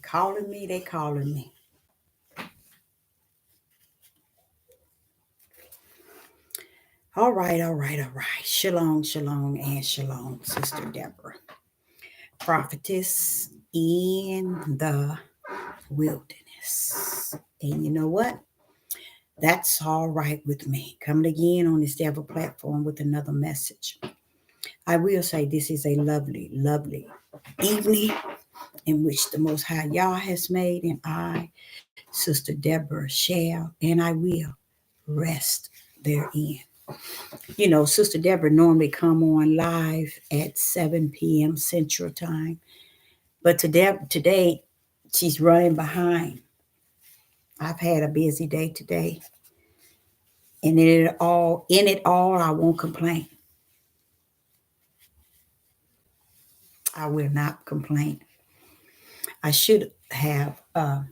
calling me. They calling me. All right, all right, all right. Shalom, shalom, and shalom, Sister Deborah. Prophetess in the wilderness. And you know what? That's all right with me. Coming again on this Devil platform with another message. I will say this is a lovely, lovely evening in which the Most High Yah has made, and I, Sister Deborah, shall and I will rest therein. You know, Sister Deborah normally come on live at 7 p.m. Central Time, but today she's running behind. I've had a busy day today, and in it all, I won't complain. I will not complain. I should have cut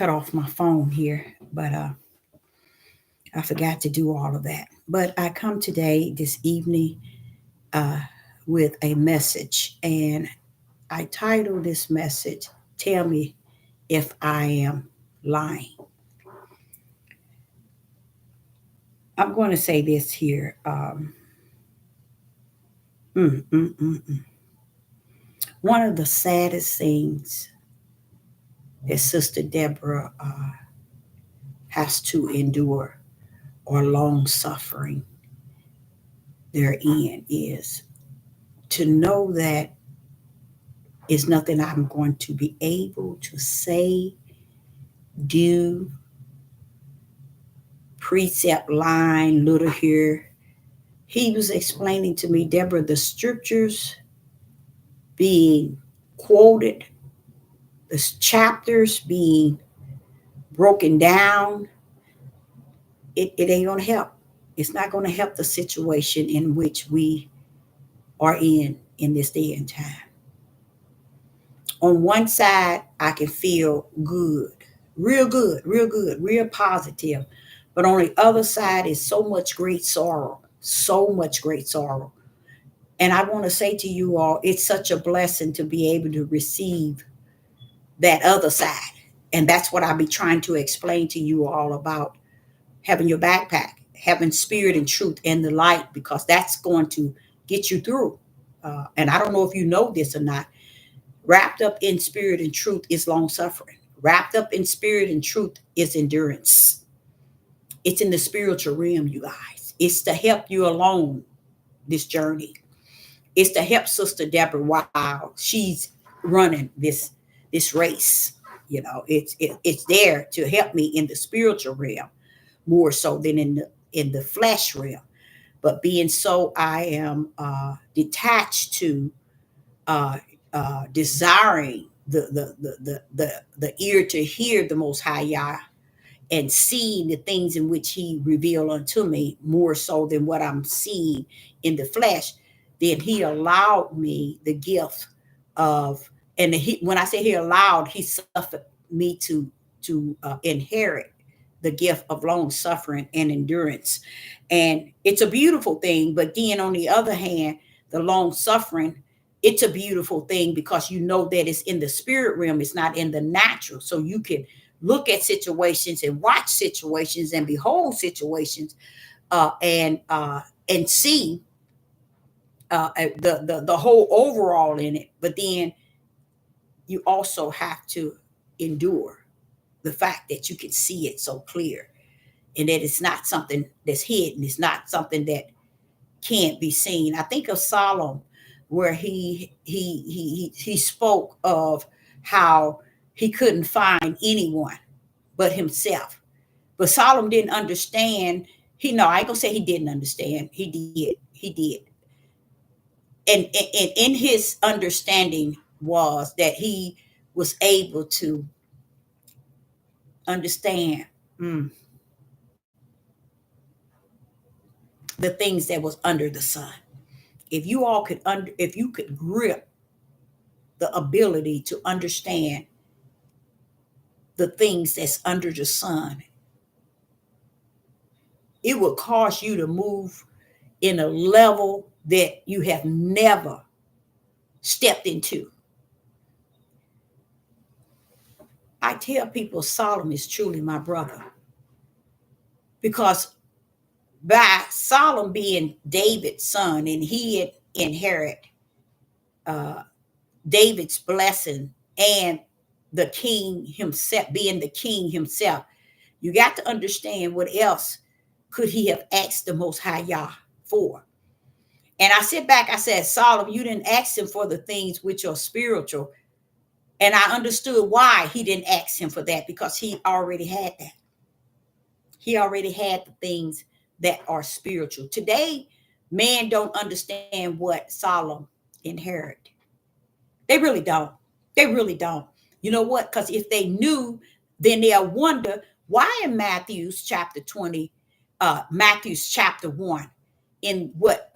off my phone here, but I forgot to do all of that. But I come today, this evening, uh, with a message, and I titled this message, Tell Me If I Am Lying. I'm going to say this here. Mm, mm, mm, mm. One of the saddest things that Sister Deborah has to endure or long suffering therein is to know that is nothing I'm going to be able to say, do, precept line, little here. He was explaining to me, Deborah, the scriptures being quoted, the chapters being broken down, it ain't going to help. It's not going to help the situation in which we are in this day and time. On one side, I can feel good, real positive. But on the other side is so much great sorrow, so much great sorrow. And I want to say to you all, it's such a blessing to be able to receive that other side. And that's what I'll be trying to explain to you all about having your backpack, having spirit and truth and the light, because that's going to get you through. And I don't know if you know this or not. Wrapped up in spirit and truth is long suffering. Wrapped up in spirit and truth is endurance. It's in the spiritual realm, you guys. It's to help you along this journey. It's to help Sister Deborah while she's running this race. You know, it's there to help me in the spiritual realm more so than in the flesh realm. But being so, I am detached to uh, desiring the ear to hear the Most High Yah and seeing the things in which He revealed unto me more so than what I'm seeing in the flesh. Then He allowed me the gift of, and when I say He allowed, He suffered me to inherit the gift of long suffering and endurance. And it's a beautiful thing. But then on the other hand, the long suffering, it's a beautiful thing because you know that it's in the spirit realm, it's not in the natural. So you can look at situations and watch situations and behold situations and see the whole overall in it. But then you also have to endure the fact that you can see it so clear and that it's not something that's hidden. It's not something that can't be seen. I think of Solomon, where he spoke of how he couldn't find anyone but himself. But Solomon didn't understand. I ain't gonna say he didn't understand. He did. And in his understanding was that he was able to understand the things that was under the sun. If you could grip the ability to understand the things that's under the sun, it will cause you to move in a level that you have never stepped into. I tell people Solomon is truly my brother because by Solomon being David's son and he had inherit uh, David's blessing and the king himself, being the king himself, you got to understand what else could he have asked the Most High Yah for. And I sit back, I said, Solomon, you didn't ask him for the things which are spiritual. And I understood why he didn't ask him for that, because he already had that. He already had the things that are spiritual. Today, man don't understand what Solomon inherited. They really don't. They really don't. You know what? Because if they knew, then they'll wonder why in Matthew's chapter 20, Matthew's chapter 1, in what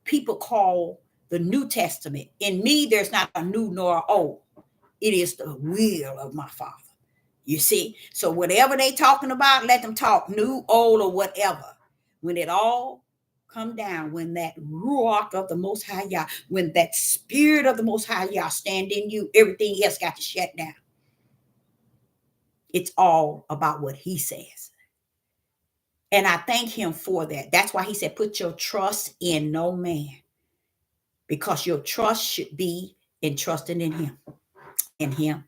people call the New Testament. In me, there's not a new nor old. It is the will of my Father. You see? So whatever they talking about, let them talk new, old, or whatever. When it all come down, when that ruach of the Most High Yah, when that spirit of the Most High Yah stand in you, everything else got to shut down. It's all about what he says. And I thank him for that. That's why he said, put your trust in no man, because your trust should be in trusting in him, and him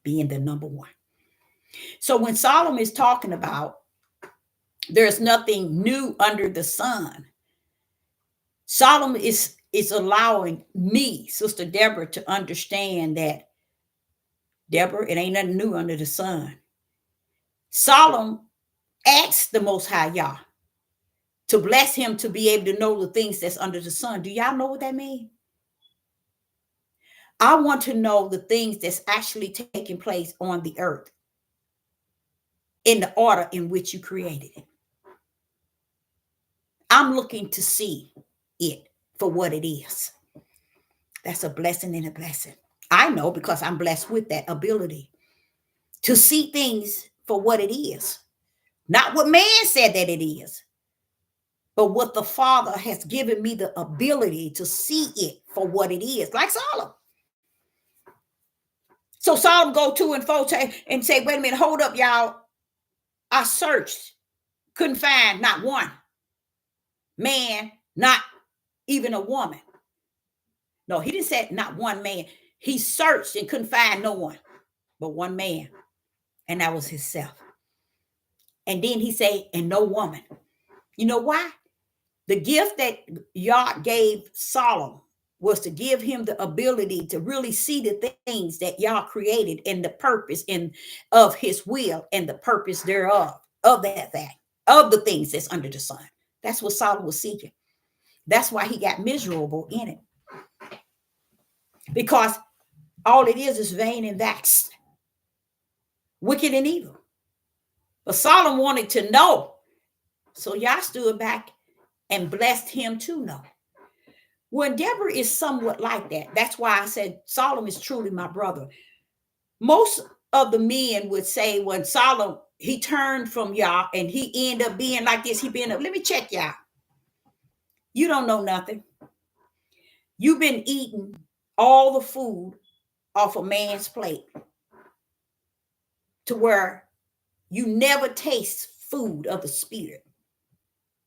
being the number one. So when Solomon is talking about there's nothing new under the sun, Solomon is allowing me, Sister Deborah, to understand that, Deborah, it ain't nothing new under the sun. Solomon asked the Most High Yah to bless him to be able to know the things that's under the sun. Do y'all know what that means? I want to know the things that's actually taking place on the earth in the order in which you created it. I'm looking to see it for what it is. That's a blessing and a blessing. I know, because I'm blessed with that ability to see things for what it is. Not what man said that it is, but what the Father has given me the ability to see it for what it is, like Solomon. So Solomon go to and fro and say, wait a minute, hold up, y'all. I searched, couldn't find not one man, not even a woman. No, he didn't say not one man. He searched and couldn't find no one but one man, and that was himself. And then he said, and no woman. You know why? The gift that Yah gave Solomon was to give him the ability to really see the things that Yah created and the purpose of his will and the purpose thereof, of that thing, of the things that's under the sun. That's what Solomon was seeking. That's why he got miserable in it. Because all it is vain and vexed, wicked and evil. But Solomon wanted to know. So Yah stood back and blessed him to know. When Deborah is somewhat like that, that's why I said Solomon is truly my brother. Most of the men would say when Solomon, he turned from Yah and he ended up being like this, let me check y'all. You don't know nothing. You've been eating all the food off a man's plate to where you never taste food of the spirit.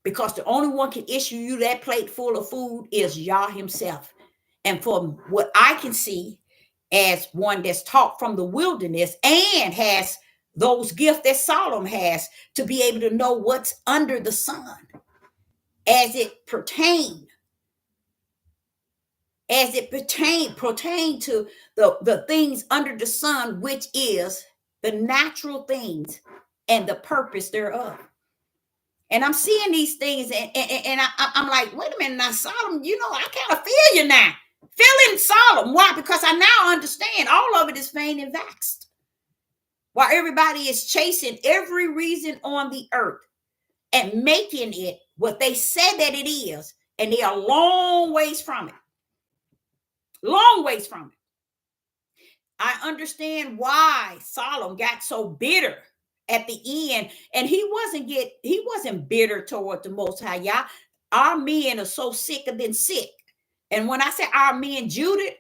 Because the only one can issue you that plate full of food is Yah himself. And from what I can see, as one that's taught from the wilderness and has those gifts that Solomon has to be able to know what's under the sun as it pertain to the things under the sun, which is the natural things and the purpose thereof. And I'm seeing these things, and I'm like, wait a minute now, Solomon, I kind of feel you now. Feeling Solomon. Why? Because I now understand all of it is vain and vexed. While everybody is chasing every reason on the earth and making it what they said that it is, and they are long ways from it. Long ways from it. I understand why Solomon got so bitter at the end, and he wasn't bitter toward the Most High Yah. Our men are so sicker than sick. And when I say our men, Judith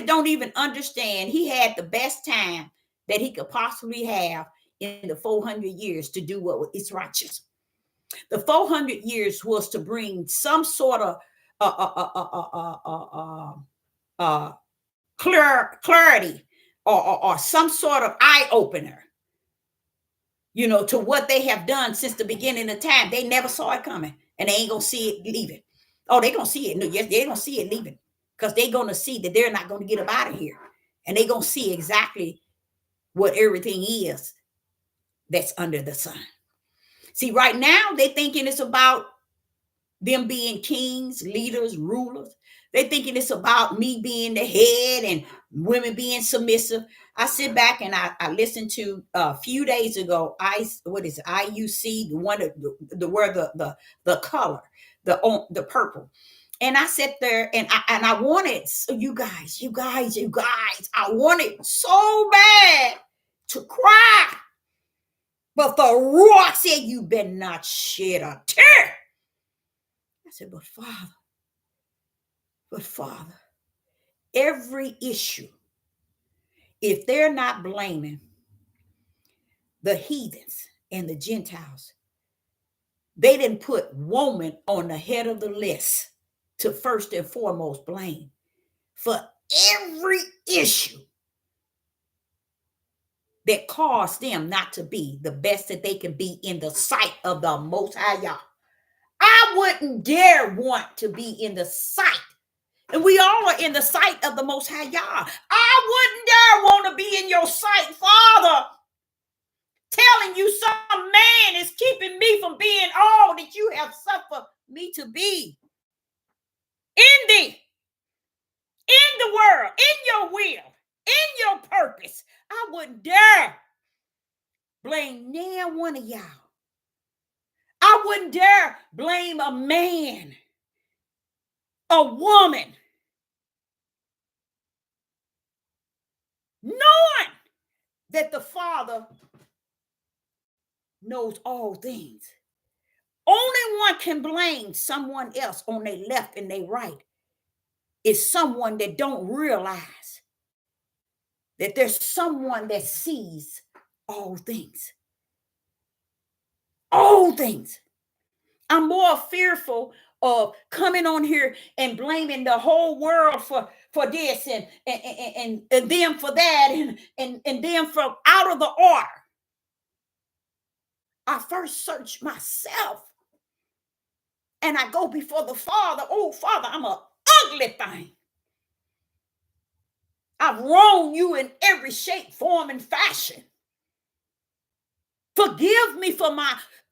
don't even understand. He had the best time that he could possibly have in the 400 years to do what is righteous. The 400 years was to bring some sort of clarity or some sort of eye opener, to what they have done since the beginning of time. They never saw it coming, and they ain't gonna see it leaving. Oh, they're gonna see it. No, yes, they're gonna see it leaving, because they're gonna see that they're not gonna get up out of here, and they're gonna see exactly what everything is that's under the sun. See, right now they're thinking it's about them being kings, leaders, rulers. They're thinking it's about me being the head and women being submissive. I sit back and I listened to a few days ago. IUC, the one the where the color, the purple. And I sat there and I wanted, you guys, I wanted so bad to cry. But the Ruach said, you better not shed a tear. I said, but Father, every issue, if they're not blaming the heathens and the Gentiles, they didn't put woman on the head of the list to first and foremost blame for every issue that caused them not to be the best that they can be in the sight of the Most High Yah. I wouldn't dare want to be in the sight, and we all are in the sight of the Most High Yah. I wouldn't dare want to be in your sight, Father, telling you some man is keeping me from being all that you have suffered me to be in thee, in the world, in your will, in your purpose. I wouldn't dare blame near one of y'all. I wouldn't dare blame a man, a woman, knowing that the Father knows all things. Only one can blame someone else on their left and their right is someone that don't realize that there's someone that sees all things. All things. I'm more fearful of coming on here and blaming the whole world for this and them for that and them from out of the order. I first search myself and I go before the Father. Oh, Father, I'm an ugly thing. I've wronged you in every shape, form, and fashion. Forgive me for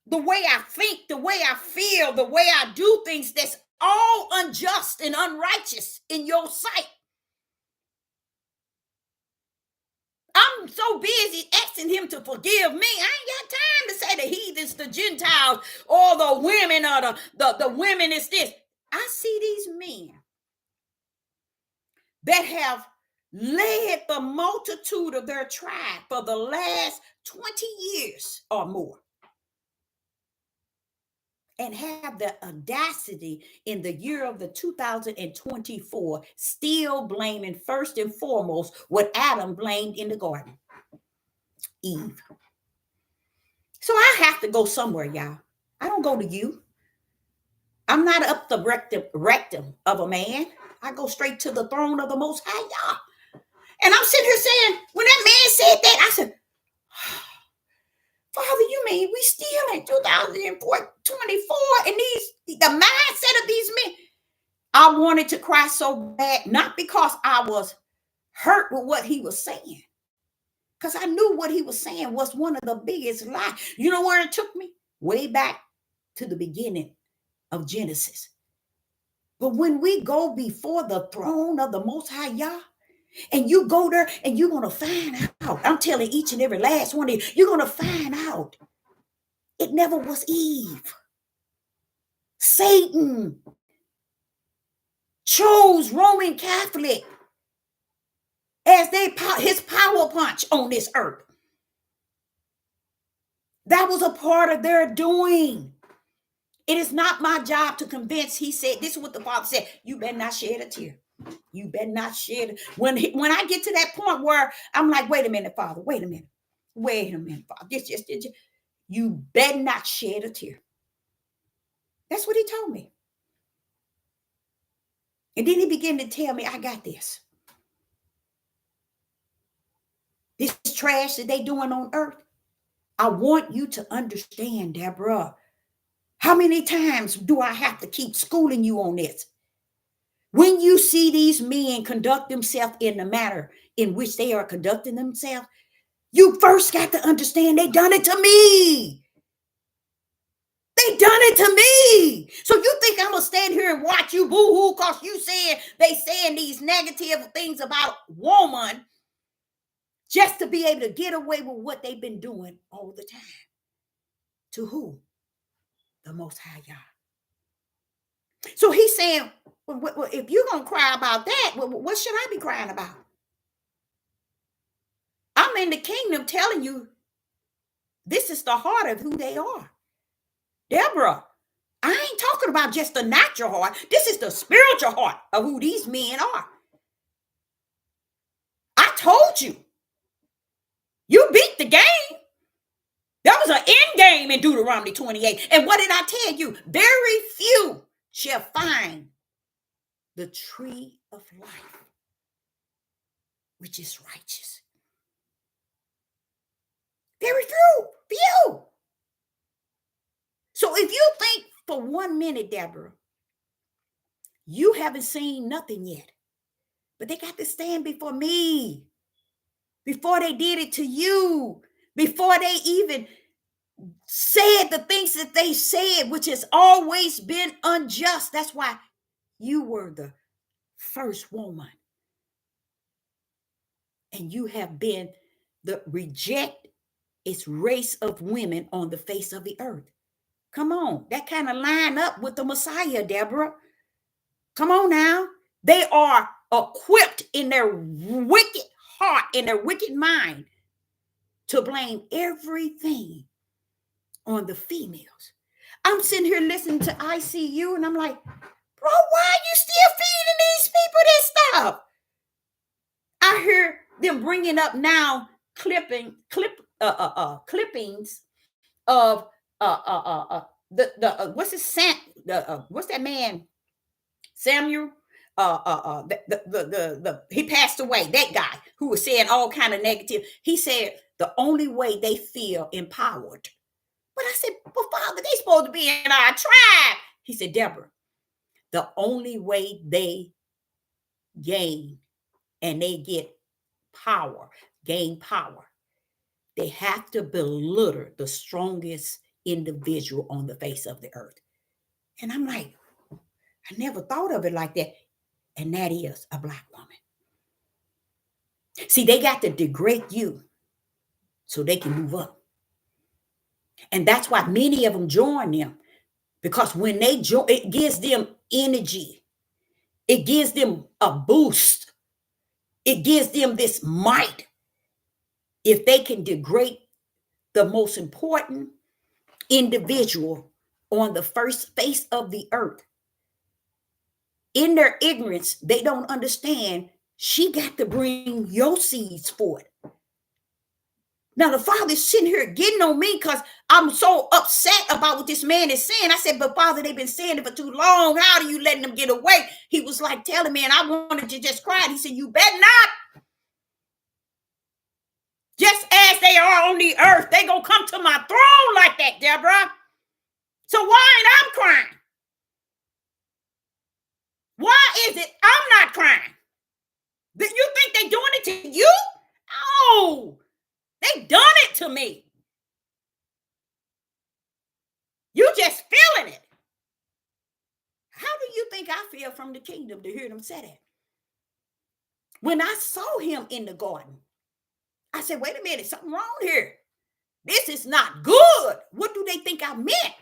the way I think, the way I feel, the way I do things that's all unjust and unrighteous in your sight. I'm so busy asking him to forgive me. I ain't got time to say the heathens, the Gentiles, or the women, or the women is this. I see these men that have led the multitude of their tribe for the last 20 years or more, and have the audacity in the year of the 2024 still blaming first and foremost what Adam blamed in the garden, Eve. So I have to go somewhere, y'all. I don't go to you. I'm not up the rectum of a man. I go straight to the throne of the Most High Yah. And I'm sitting here saying, when that man said that, I said, Father, you mean we still in 2024 and the mindset of these men? I wanted to cry so bad, not because I was hurt with what he was saying, because I knew what he was saying was one of the biggest lies. You know where it took me? Way back to the beginning of Genesis. But when we go before the throne of the Most High Yah, and you go there and you're going to find out, I'm telling each and every last one of you, you're going to find out it never was Eve. Satan chose Roman Catholic as his power punch on this earth. That was a part of their doing. It is not my job to convince. He said, this is what the Father said, you better not shed a tear. You better not shed it. When I get to that point where I'm like, wait a minute, Father, wait a minute. Wait a minute, Father. You better not shed a tear. That's what he told me. And then he began to tell me, I got this. This trash that they doing on earth. I want you to understand, Deborah. How many times do I have to keep schooling you on this? When you see these men conduct themselves in the manner in which they are conducting themselves, you first got to understand they done it to me. They done it to me. So you think I'm going to stand here and watch you boo-hoo because you said they saying these negative things about woman just to be able to get away with what they've been doing all the time. To who? The Most High God. So he's saying, well, if you're going to cry about that, what should I be crying about? I'm in the kingdom telling you this is the heart of who they are. Deborah, I ain't talking about just the natural heart. This is the spiritual heart of who these men are. I told you. You beat the game. That was an end game in Deuteronomy 28. And what did I tell you? Very few shall find the tree of life, which is righteous. Very few. So if you think for 1 minute, Deborah, you haven't seen nothing yet, but they got to stand before me, before they did it to you, before they even said the things that they said, which has always been unjust. That's why you were the first woman. And you have been the reject its race of women on the face of the earth. Come on. That kind of line up with the Messiah, Deborah. Come on now. They are equipped in their wicked heart, in their wicked mind, to blame everything on the females. I'm sitting here listening to ICU and I'm like, bro, why are you still feeding these people this stuff? I hear them bringing up now clippings of what's his what's that man Samuel he passed away, that guy who was saying all kind of negative. He said the only way they feel empowered. But I said, well, Father, they supposed to be in our tribe. He said, Deborah, the only way they gain and they get gain power, they have to belittle the strongest individual on the face of the earth. And I'm like, I never thought of it like that. And that is a Black woman. See, they got to degrade you so they can move up. And that's why many of them join them. Because when they join, it gives them energy. It gives them a boost. It gives them this might. If they can degrade the most important individual on the first face of the earth, in their ignorance, they don't understand she got to bring your seeds forth. Now the Father's sitting here getting on me because I'm so upset about what this man is saying. I said, but Father, they've been saying it for too long. How are you letting them get away? He was like telling me, and I wanted to just cry. He said, you better not. Just as they are on the earth, they gonna come to my throne like that, Deborah. So why ain't I crying? Why is it I'm not crying? You think they doing it to you? Oh, they done it to me. You just feeling it. How do you think I feel from the kingdom to hear them say that? When I saw him in the garden, I said, wait a minute, something wrong here. This is not good. What do they think I meant?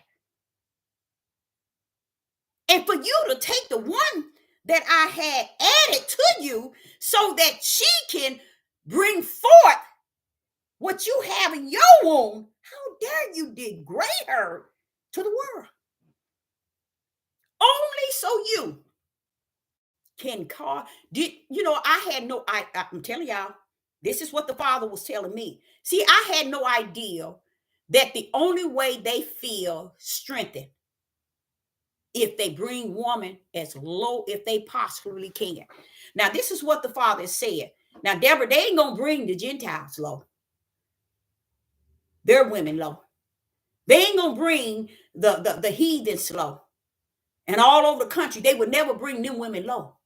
And for you to take the one that I had added to you so that she can bring forth what you have in your womb, how dare you degrade her to the world? Only so you can cause, did you know, I had no, I'm telling y'all, this is what the Father was telling me. See, I had no idea that the only way they feel strengthened if they bring woman as low if they possibly can. Now, this is what the Father said. Now, Deborah, they ain't gonna bring the Gentiles low. Their women low. They ain't gonna bring the heathens low. And all over the country, they would never bring them women low.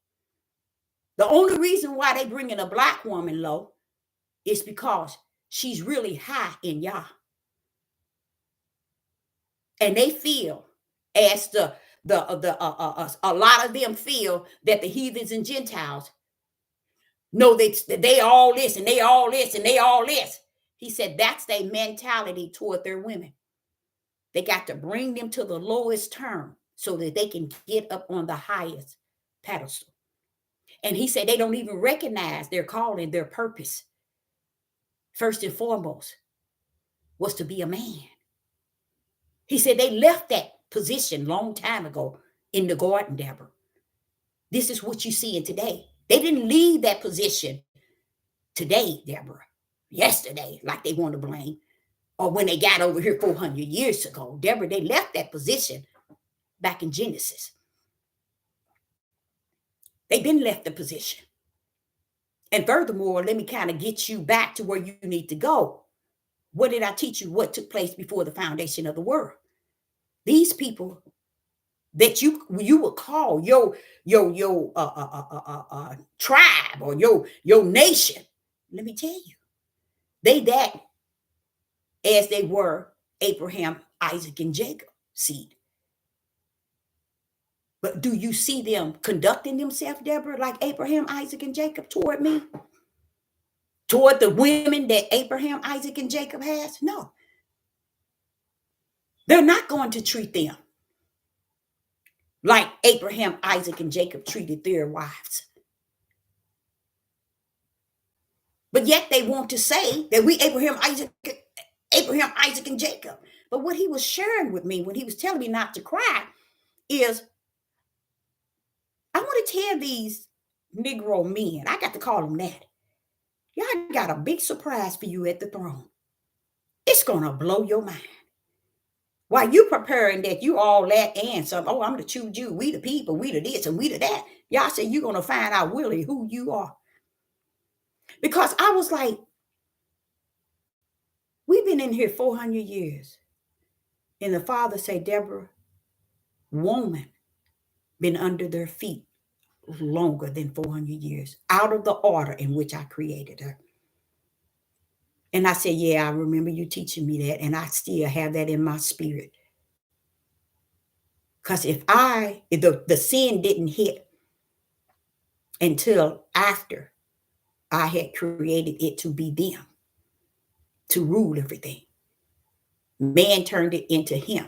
The only reason why they bringing a black woman low is because she's really high in Yah. And they feel as a lot of them feel that the heathens and Gentiles know that they all this and they all this and they all this. He said that's their mentality toward their women. They got to bring them to the lowest term so that they can get up on the highest pedestal. And he said they don't even recognize their calling, their purpose. First and foremost was to be a man. He said they left that position long time ago in the garden, Deborah. This is what you see in today. They didn't leave that position today, Deborah, yesterday, like they want to blame, or when they got over here 400 years ago. Deborah, they left that position back in Genesis. They've been left the position. And furthermore, let me kind of get you back to where you need to go. What did I teach you? What took place before the foundation of the world? These people that you would call your tribe or your nation. Let me tell you, they that as they were Abraham, Isaac, and Jacob seed. But do you see them conducting themselves, Deborah, like Abraham, Isaac, and Jacob toward me? Toward the women that Abraham, Isaac, and Jacob has? No. They're not going to treat them like Abraham, Isaac, and Jacob treated their wives. But yet they want to say that we Abraham, Isaac, and Jacob. But what he was sharing with me when he was telling me not to cry is, I want to tell these Negro men, I got to call them that. Y'all got a big surprise for you at the throne. It's going to blow your mind. While you preparing that you all that and some, oh, I'm the true Jew, we the people, we the this and we the that. Y'all say you're going to find out really who you are. Because I was like, we've been in here 400 years. And the Father say, Deborah, woman been under their feet longer than 400 years, out of the order in which I created her. And I said, yeah, I remember you teaching me that. And I still have that in my spirit. Because if the sin didn't hit until after I had created it to be them, to rule everything. Man turned it into him.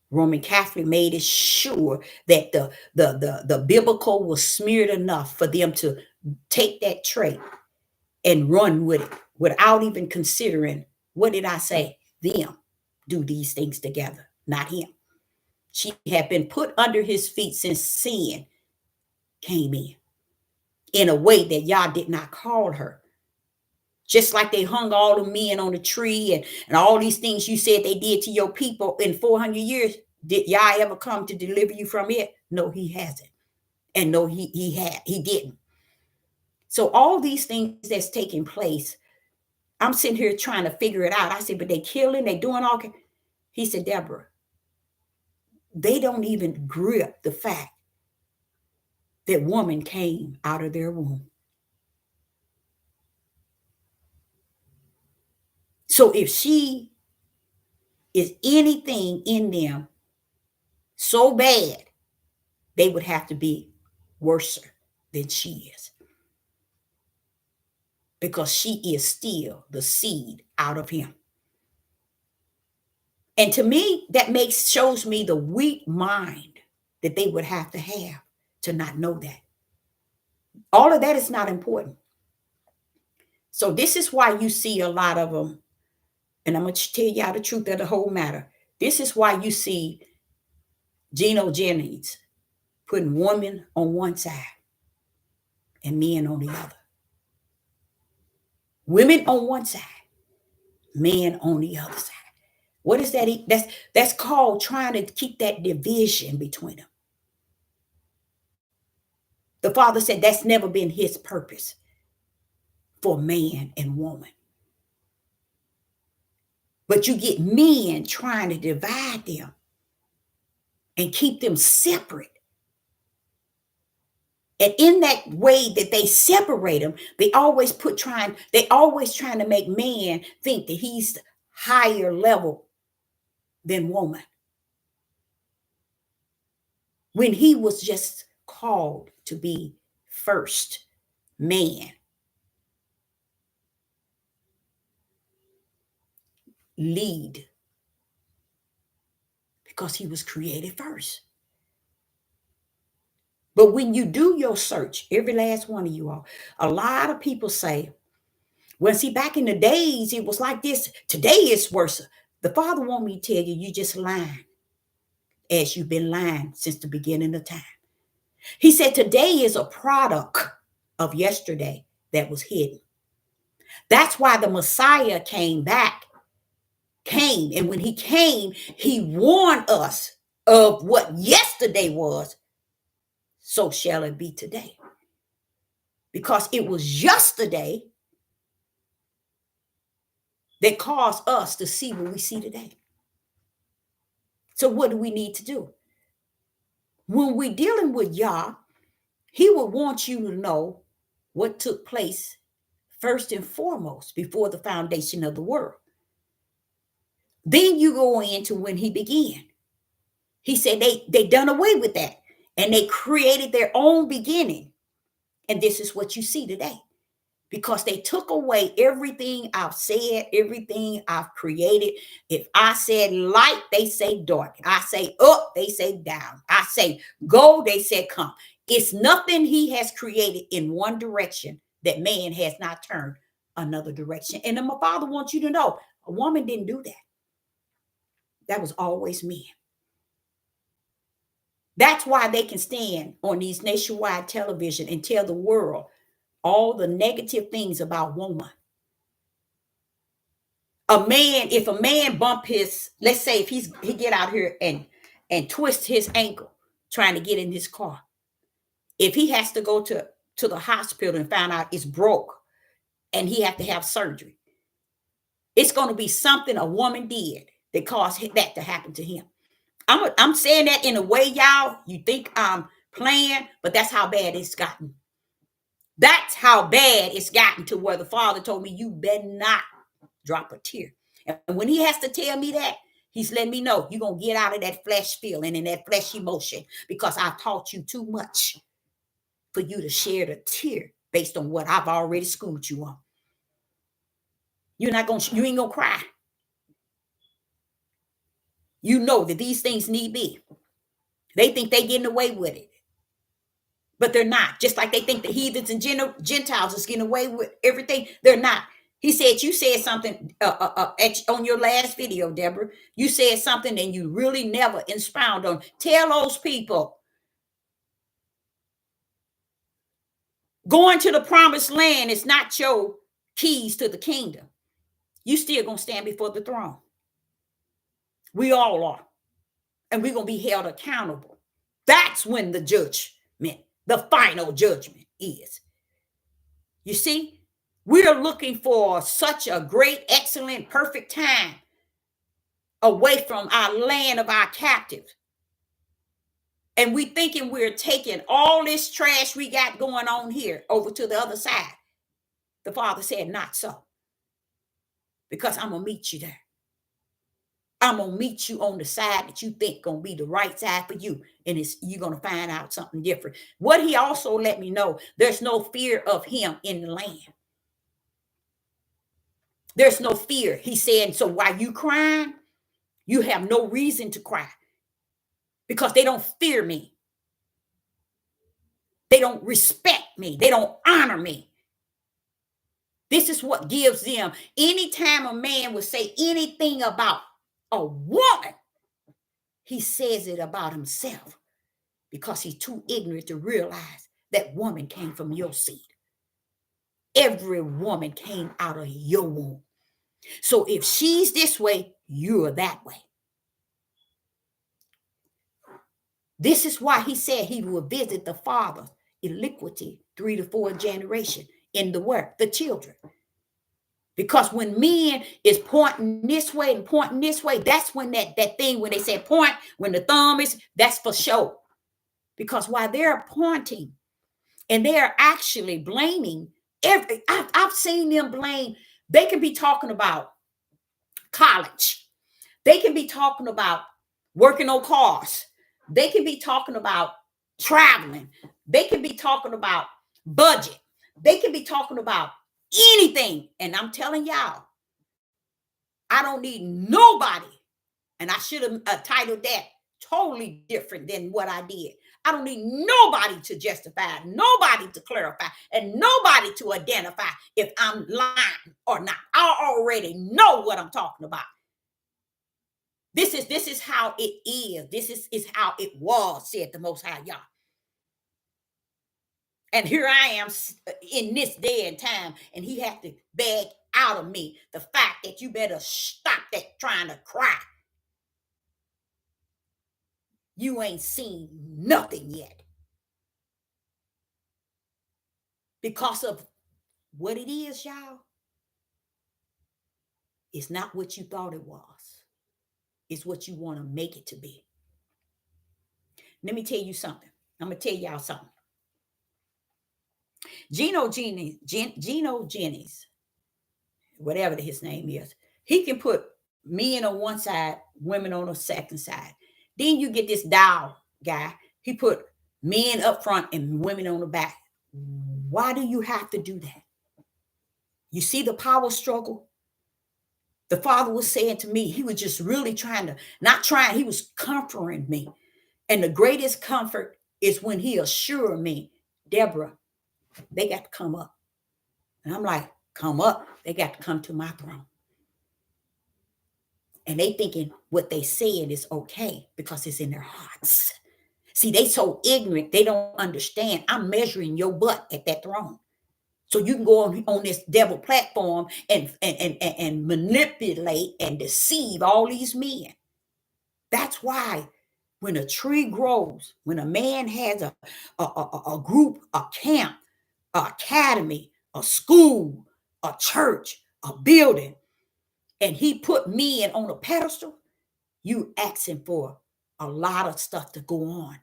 Roman Catholic made it sure that the biblical was smeared enough for them to take that trait and run with it without even considering, what did I say? Them do these things together, not him. She had been put under his feet since sin came in a way that y'all did not call her. Just like they hung all the men on the tree and all these things you said they did to your people in 400 years. Did Yah ever come to deliver you from it? No, he hasn't. And no, he didn't. So all these things that's taking place, I'm sitting here trying to figure it out. I said, but they killing, they doing all. He said, Deborah, they don't even grip the fact that woman came out of their womb. So if she is anything in them so bad, they would have to be worse than she is. Because she is still the seed out of him. And to me, that shows me the weak mind that they would have to not know that. All of that is not important. So this is why you see a lot of them, and I'm going to tell y'all the truth of the whole matter. This is why you see Geno Jennings putting women on one side and men on the other. Women on one side, men on the other side. What is that? That's called trying to keep that division between them. The Father said that's never been his purpose for man and woman. But you get men trying to divide them and keep them separate. And in that way that they separate them, they always trying to make man think that he's higher level than woman, when he was just called to be first man. Lead, because he was created first. But when you do your search, every last one of you all, a lot of people say, well, see, back in the days, it was like this. Today it's worse. The Father want me to tell you, you just lying as you've been lying since the beginning of time. He said today is a product of yesterday that was hidden. That's why the Messiah came. And when he came, he warned us of what yesterday was. So shall it be today. Because it was yesterday that caused us to see what we see today. So what do we need to do? When we're dealing with Yah, he would want you to know what took place first and foremost before the foundation of the world. Then you go into when he began. He said they done away with that and they created their own beginning. And this is what you see today. Because they took away everything I've said, everything I've created. If I said light, they say dark. I say up, they say down. I say go, they say come. It's nothing he has created in one direction that man has not turned another direction. And then my Father wants you to know, a woman didn't do that. That was always men. That's why they can stand on these nationwide television and tell the world all the negative things about woman. If a man bump his, let's say if he get out here and twist his ankle trying to get in his car, if he has to go to the hospital and find out it's broke and he have to have surgery, it's going to be something a woman did that caused that to happen to him. I'm saying that in a way, y'all, you think I'm playing, but that's how bad it's gotten. That's how bad it's gotten to where the Father told me, you better not drop a tear. And when he has to tell me that, he's letting me know you're going to get out of that flesh feeling and that flesh emotion, because I've taught you too much for you to shed a tear based on what I've already schooled you on. You ain't going to cry. You know that these things need be. They think they're getting away with it, but they're not. Just like they think the heathens and Gentiles is getting away with everything. They're not. He said, you said something on your last video, Deborah. You said something and you really never expound on. Tell those people, going to the promised land is not your keys to the kingdom. You still going to stand before the throne. We all are. And we're going to be held accountable. That's when the judgment, the final judgment is. You see, we're looking for such a great, excellent, perfect time away from our land of our captives. And we thinking we're taking all this trash we got going on here over to the other side. The Father said, not so. Because I'm going to meet you there. I'm going to meet you on the side that you think going to be the right side for you. And you're going to find out something different. What he also let me know, there's no fear of him in the land. There's no fear. He said, so while you crying, you have no reason to cry. Because they don't fear me. They don't respect me. They don't honor me. This is what gives them. Anytime a man would say anything about a woman, he says it about himself, because he's too ignorant to realize That woman came from your seed. Every woman came out of your womb. So if she's this way, you're that way. This is why he said he will visit the father's iniquity 3 to 4 generation in the world, the children. Because when men is pointing this way and pointing this way, that's when that thing, when they say point, when the thumb is, that's for show. Because while they're pointing and they're actually blaming I've seen them blame, they can be talking about college. They can be talking about working on cars. They can be talking about traveling. They can be talking about budget. They can be talking about anything. And I'm telling y'all, I don't need nobody. And I should have titled that totally different than what I did. I don't need nobody to justify, nobody to clarify, and nobody to identify if I'm lying or not. I already know what I'm talking about. This is how it is. This is how it was, said the Most High Yah. And here I am in this day and time, and he had to beg out of me the fact that you better stop that trying to cry. You ain't seen nothing yet. Because of what it is, y'all. It's not what you thought it was. It's what you want to make it to be. Let me tell you something. I'm going to tell y'all something. Geno Jennings, whatever his name is, he can put men on one side, women on the second side. Then you get this Dow guy. He put men up front and women on the back. Why do you have to do that? You see the power struggle? The Father was saying to me, he was just really he was comforting me. And the greatest comfort is when he assured me, Deborah, they got to come up. And I'm like, come up? They got to come to my throne. And they thinking what they said is okay because it's in their hearts. See, they so ignorant, they don't understand. I'm measuring your butt at that throne. So you can go on this devil platform and manipulate and deceive all these men. That's why when a tree grows, when a man has a group, a camp, an academy, a school, a church, a building, and he put men on a pedestal, you asking for a lot of stuff to go on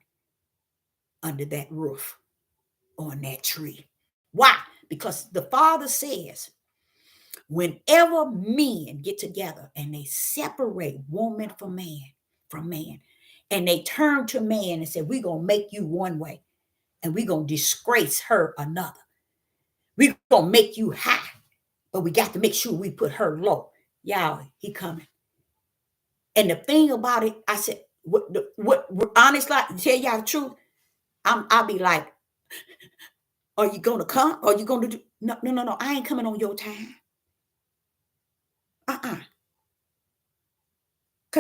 under that roof, on that tree. Why? Because the Father says, whenever men get together and they separate woman from man, and they turn to man and say, we're going to make you one way, and we're going to disgrace her another. We're going to make you high, but we got to make sure we put her low. Y'all, he coming. And the thing about it, I said, what honestly, to tell y'all the truth, I'll be like, are you going to come? Are you going to do? No. I ain't coming on your time. Because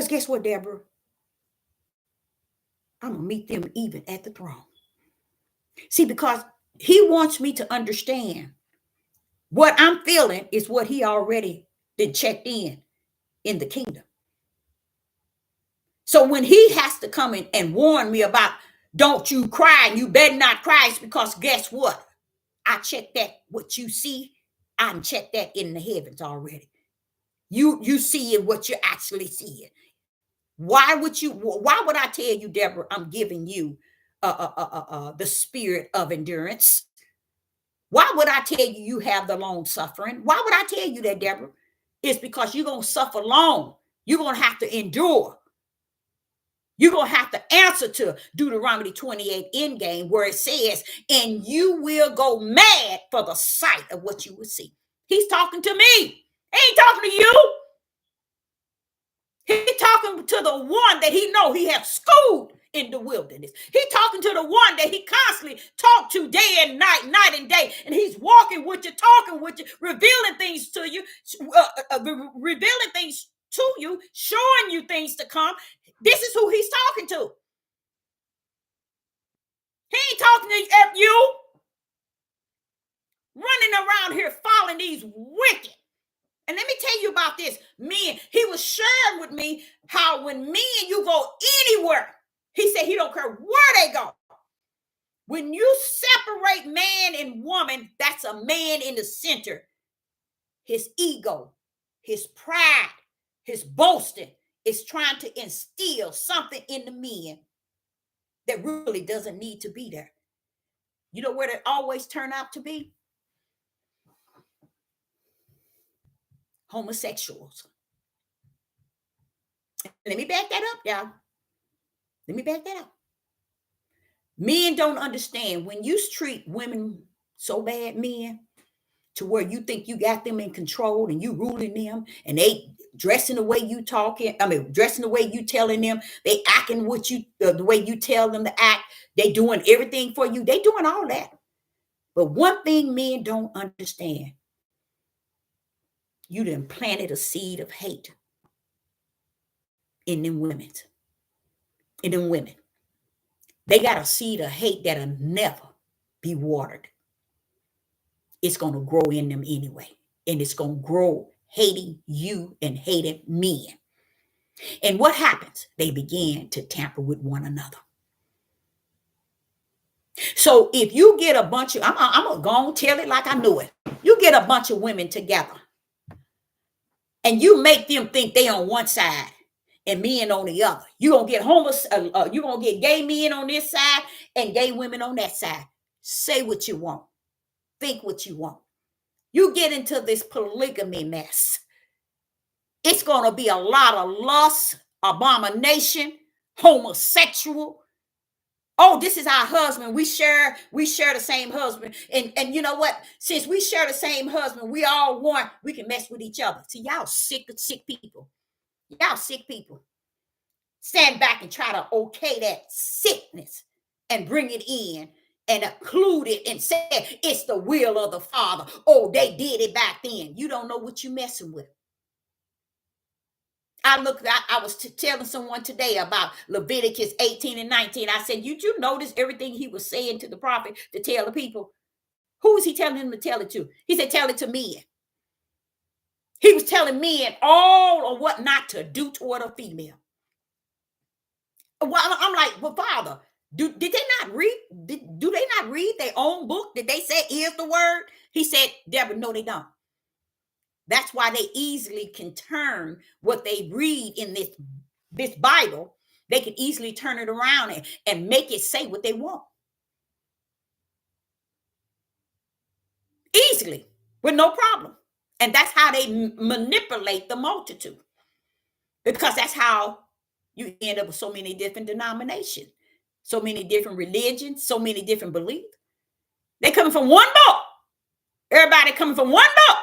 guess what, Deborah? I'm going to meet them even at the throne. See, because he wants me to understand what I'm feeling is what he already been checked in the kingdom. So when he has to come in and warn me about, don't you cry, and you better not cry, it's because guess what? I checked that, what you see, I checked that in the heavens already. You see what you're actually seeing. Why would I tell you, Deborah, I'm giving you the spirit of endurance? Why would I tell you you have the long suffering? Why would I tell you that, Deborah? It's because you're going to suffer long. You're going to have to endure. You're going to have to answer to Deuteronomy 28 endgame, where it says, and you will go mad for the sight of what you will see. He's talking to me. He ain't talking to you. He's talking to the one that he know he has schooled in the wilderness. He's talking to the one that he constantly talked to day and night, night and day. And he's walking with you, talking with you, revealing things to you, revealing things to you, showing you things to come. This is who he's talking to. He ain't talking to you. running around here following these wicked. And let me tell you about this. Men, he was sharing with me how when men, you go anywhere, he said he don't care where they go. When you separate man and woman, that's a man in the center. His ego, his pride, his boasting is trying to instill something in the men that really doesn't need to be there. You know where they always turn out to be? Homosexuals. Let me back that up, y'all. Let me back that up. Men don't understand when you treat women so bad, men, to where you think you got them in control and you ruling them and they dressing the way you talking, dressing the way you telling them, they acting what you, the way you tell them to act, they doing everything for you, they doing all that. But one thing men don't understand, you done planted a seed of hate in them women. In them women. They got a seed of hate that'll never be watered. It's going to grow in them anyway. And it's going to grow hating you and hating men. And what happens? They begin to tamper with one another. So if you get a bunch of, I'm going to go and tell it like I know it. You get a bunch of women together and you make them think they on one side and men on the other. You're going to get you're going to get gay men on this side and gay women on that side. Say what you want. Think what you want. You get into this polygamy mess. It's going to be a lot of lust, abomination, homosexual. Oh, this is our husband. We share the same husband. And you know what? Since we share the same husband, we all want, we can mess with each other. See, y'all sick people. Y'all sick people. Stand back and try to okay that sickness and bring it in and include it and say it's the will of the Father. Oh, they did it back then. You don't know what you're messing with. I was telling someone today about Leviticus 18 and 19. I said, you notice everything he was saying to the prophet to tell the people? Who was he telling him to tell it to? He said, tell it to men. He was telling men all of what not to do toward a female. Well, I'm like, well, Father, do they not read? Do they not read their own book that they say is the word? He said, Deborah, no, they don't. That's why they easily can turn what they read in this Bible. They can easily turn it around and make it say what they want. Easily, with no problem. And that's how they manipulate the multitude. Because that's how you end up with so many different denominations, so many different religions, so many different beliefs. They coming from one book. Everybody coming from one book.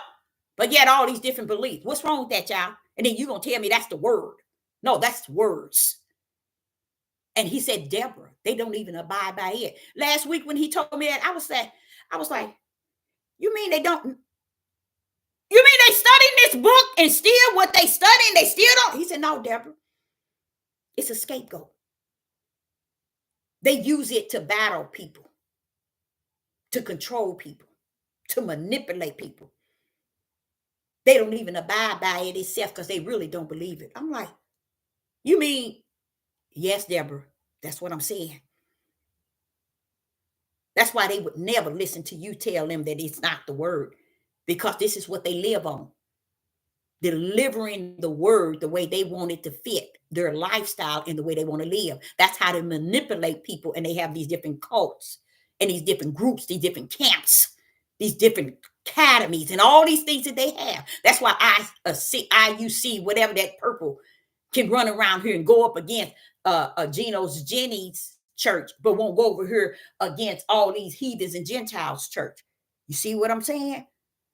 But yet all these different beliefs. What's wrong with that, y'all? And then you're going to tell me that's the word. No, that's words. And he said, Deborah, they don't even abide by it. Last week when he told me that, I was like, you mean they don't? You mean they studying this book and still what they studying, they still don't? He said, no, Deborah. It's a scapegoat. They use it to battle people, to control people, to manipulate people. They don't even abide by it itself because they really don't believe it. I'm like, you mean, yes, Deborah, that's what I'm saying. That's why they would never listen to you tell them that it's not the word, because this is what they live on. Delivering the word the way they want it to fit their lifestyle and the way they want to live. That's how they manipulate people. And they have these different cults and these different groups, these different camps, these different academies and all these things that they have. That's why IUC, whatever that purple, can run around here and go up against Jenny's church, but won't go over here against all these heathens and Gentiles church. You see what I'm saying?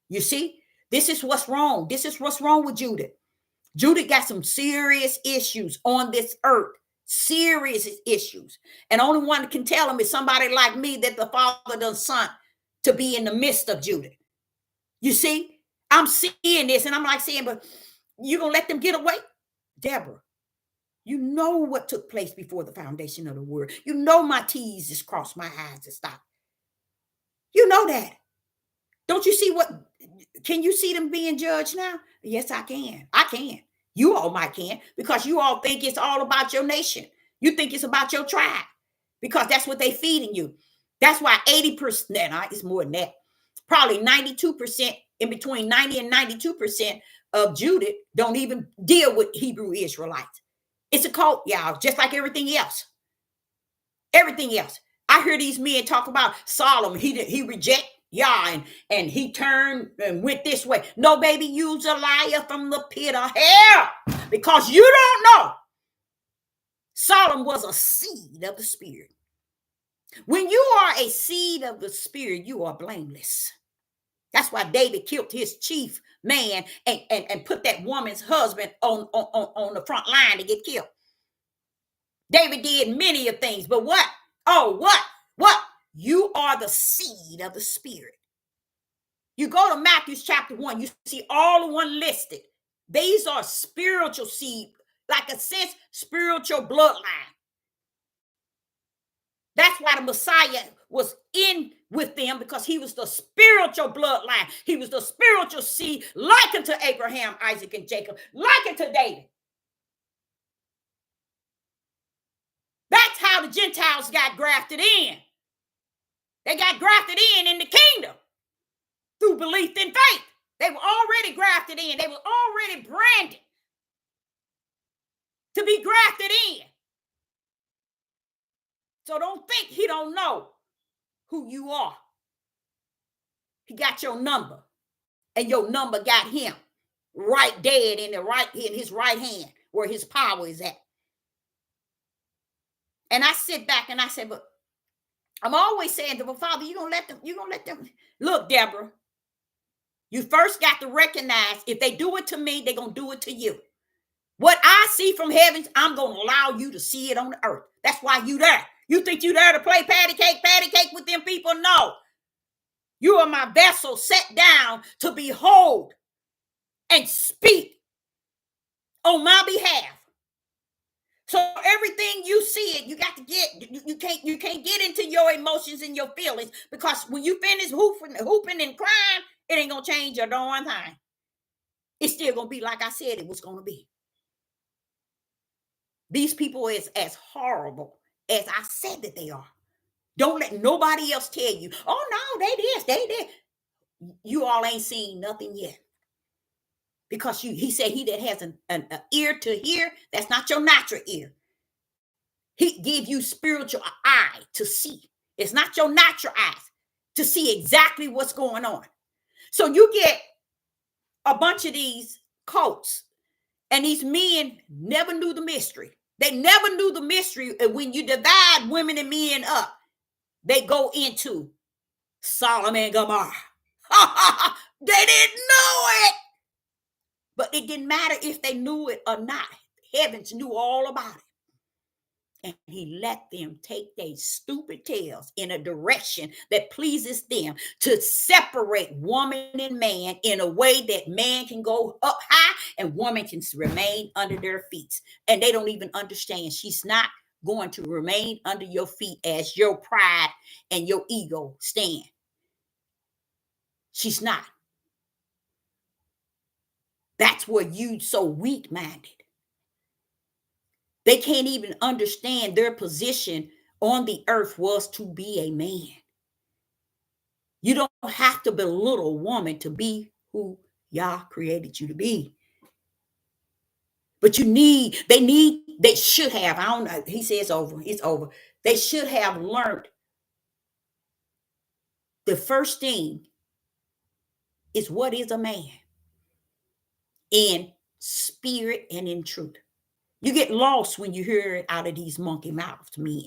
You see? This is what's wrong. This is what's wrong with Judith. Judith got some serious issues on this earth. Serious issues. And only one that can tell them is somebody like me that the Father done sent to be in the midst of Judith. You see? I'm seeing this and I'm like saying, but you gonna let them get away? Deborah, you know what took place before the foundation of the world. You know my T's is crossed, my I's is stopped. You know that. Don't you see what? Can you see them being judged now? Yes, I can. I can. You all might can, because you all think it's all about your nation. You think it's about your tribe, because that's what they feeding you. That's why 80%, it's more than that, probably 92%, in between 90 and 92% of Judah don't even deal with Hebrew Israelites. It's a cult, y'all, just like everything else. Everything else. I hear these men talk about Solomon. He reject Yah, and he turned and went this way. No, baby, you's a liar from the pit of hell, because you don't know. Solomon was a seed of the Spirit. When you are a seed of the Spirit, you are blameless. That's why David killed his chief man and put that woman's husband on the front line to get killed. David did many of things, but what? Oh, what? What? You are the seed of the Spirit. You go to Matthew chapter 1, you see all the one listed. These are spiritual seed, like a sense, spiritual bloodline. That's why the Messiah was in with them, because he was the spiritual bloodline. He was the spiritual seed, like unto Abraham, Isaac, and Jacob, like unto David. That's how the Gentiles got grafted in. They got grafted in the kingdom through belief in faith. They were already grafted in. They were already branded to be grafted in. So don't think he don't know who you are. He got your number, and your number got him right dead in his right hand, where his power is at. And I sit back and I say, but I'm always saying to my Father, you're gonna let them look, Deborah. You first got to recognize, if they do it to me, they're gonna do it to you. What I see from heavens, I'm gonna allow you to see it on the earth. That's why you there. You think you there to play patty cake with them people? No. You are my vessel set down to behold and speak on my behalf. So everything you see it, you got to get. You can't get into your emotions and your feelings, because when you finish hooping and crying, it ain't gonna change a darn thing. It's still gonna be like I said it was gonna be. These people is as horrible as I said that they are. Don't let nobody else tell you, oh no, they did. You all ain't seen nothing yet. Because he said, he that has an ear to hear, that's not your natural ear. He give you spiritual eye to see. It's not your natural eyes to see exactly what's going on. So you get a bunch of these cults, and these men never knew the mystery. They never knew the mystery. And when you divide women and men up, they go into Sodom and Gomorrah. They didn't know it. But it didn't matter if they knew it or not. Heavens knew all about it. And he let them take their stupid tails in a direction that pleases them, to separate woman and man in a way that man can go up high and woman can remain under their feet. And they don't even understand. She's not going to remain under your feet as your pride and your ego stand. She's not. That's where you so weak-minded. They can't even understand their position on the earth was to be a man. You don't have to belittle a woman to be who Yah created you to be. But they should have, I don't know, he says it's over. They should have learned the first thing is, what is a man? In spirit and in truth. You get lost when you hear it out of these monkey mouths men.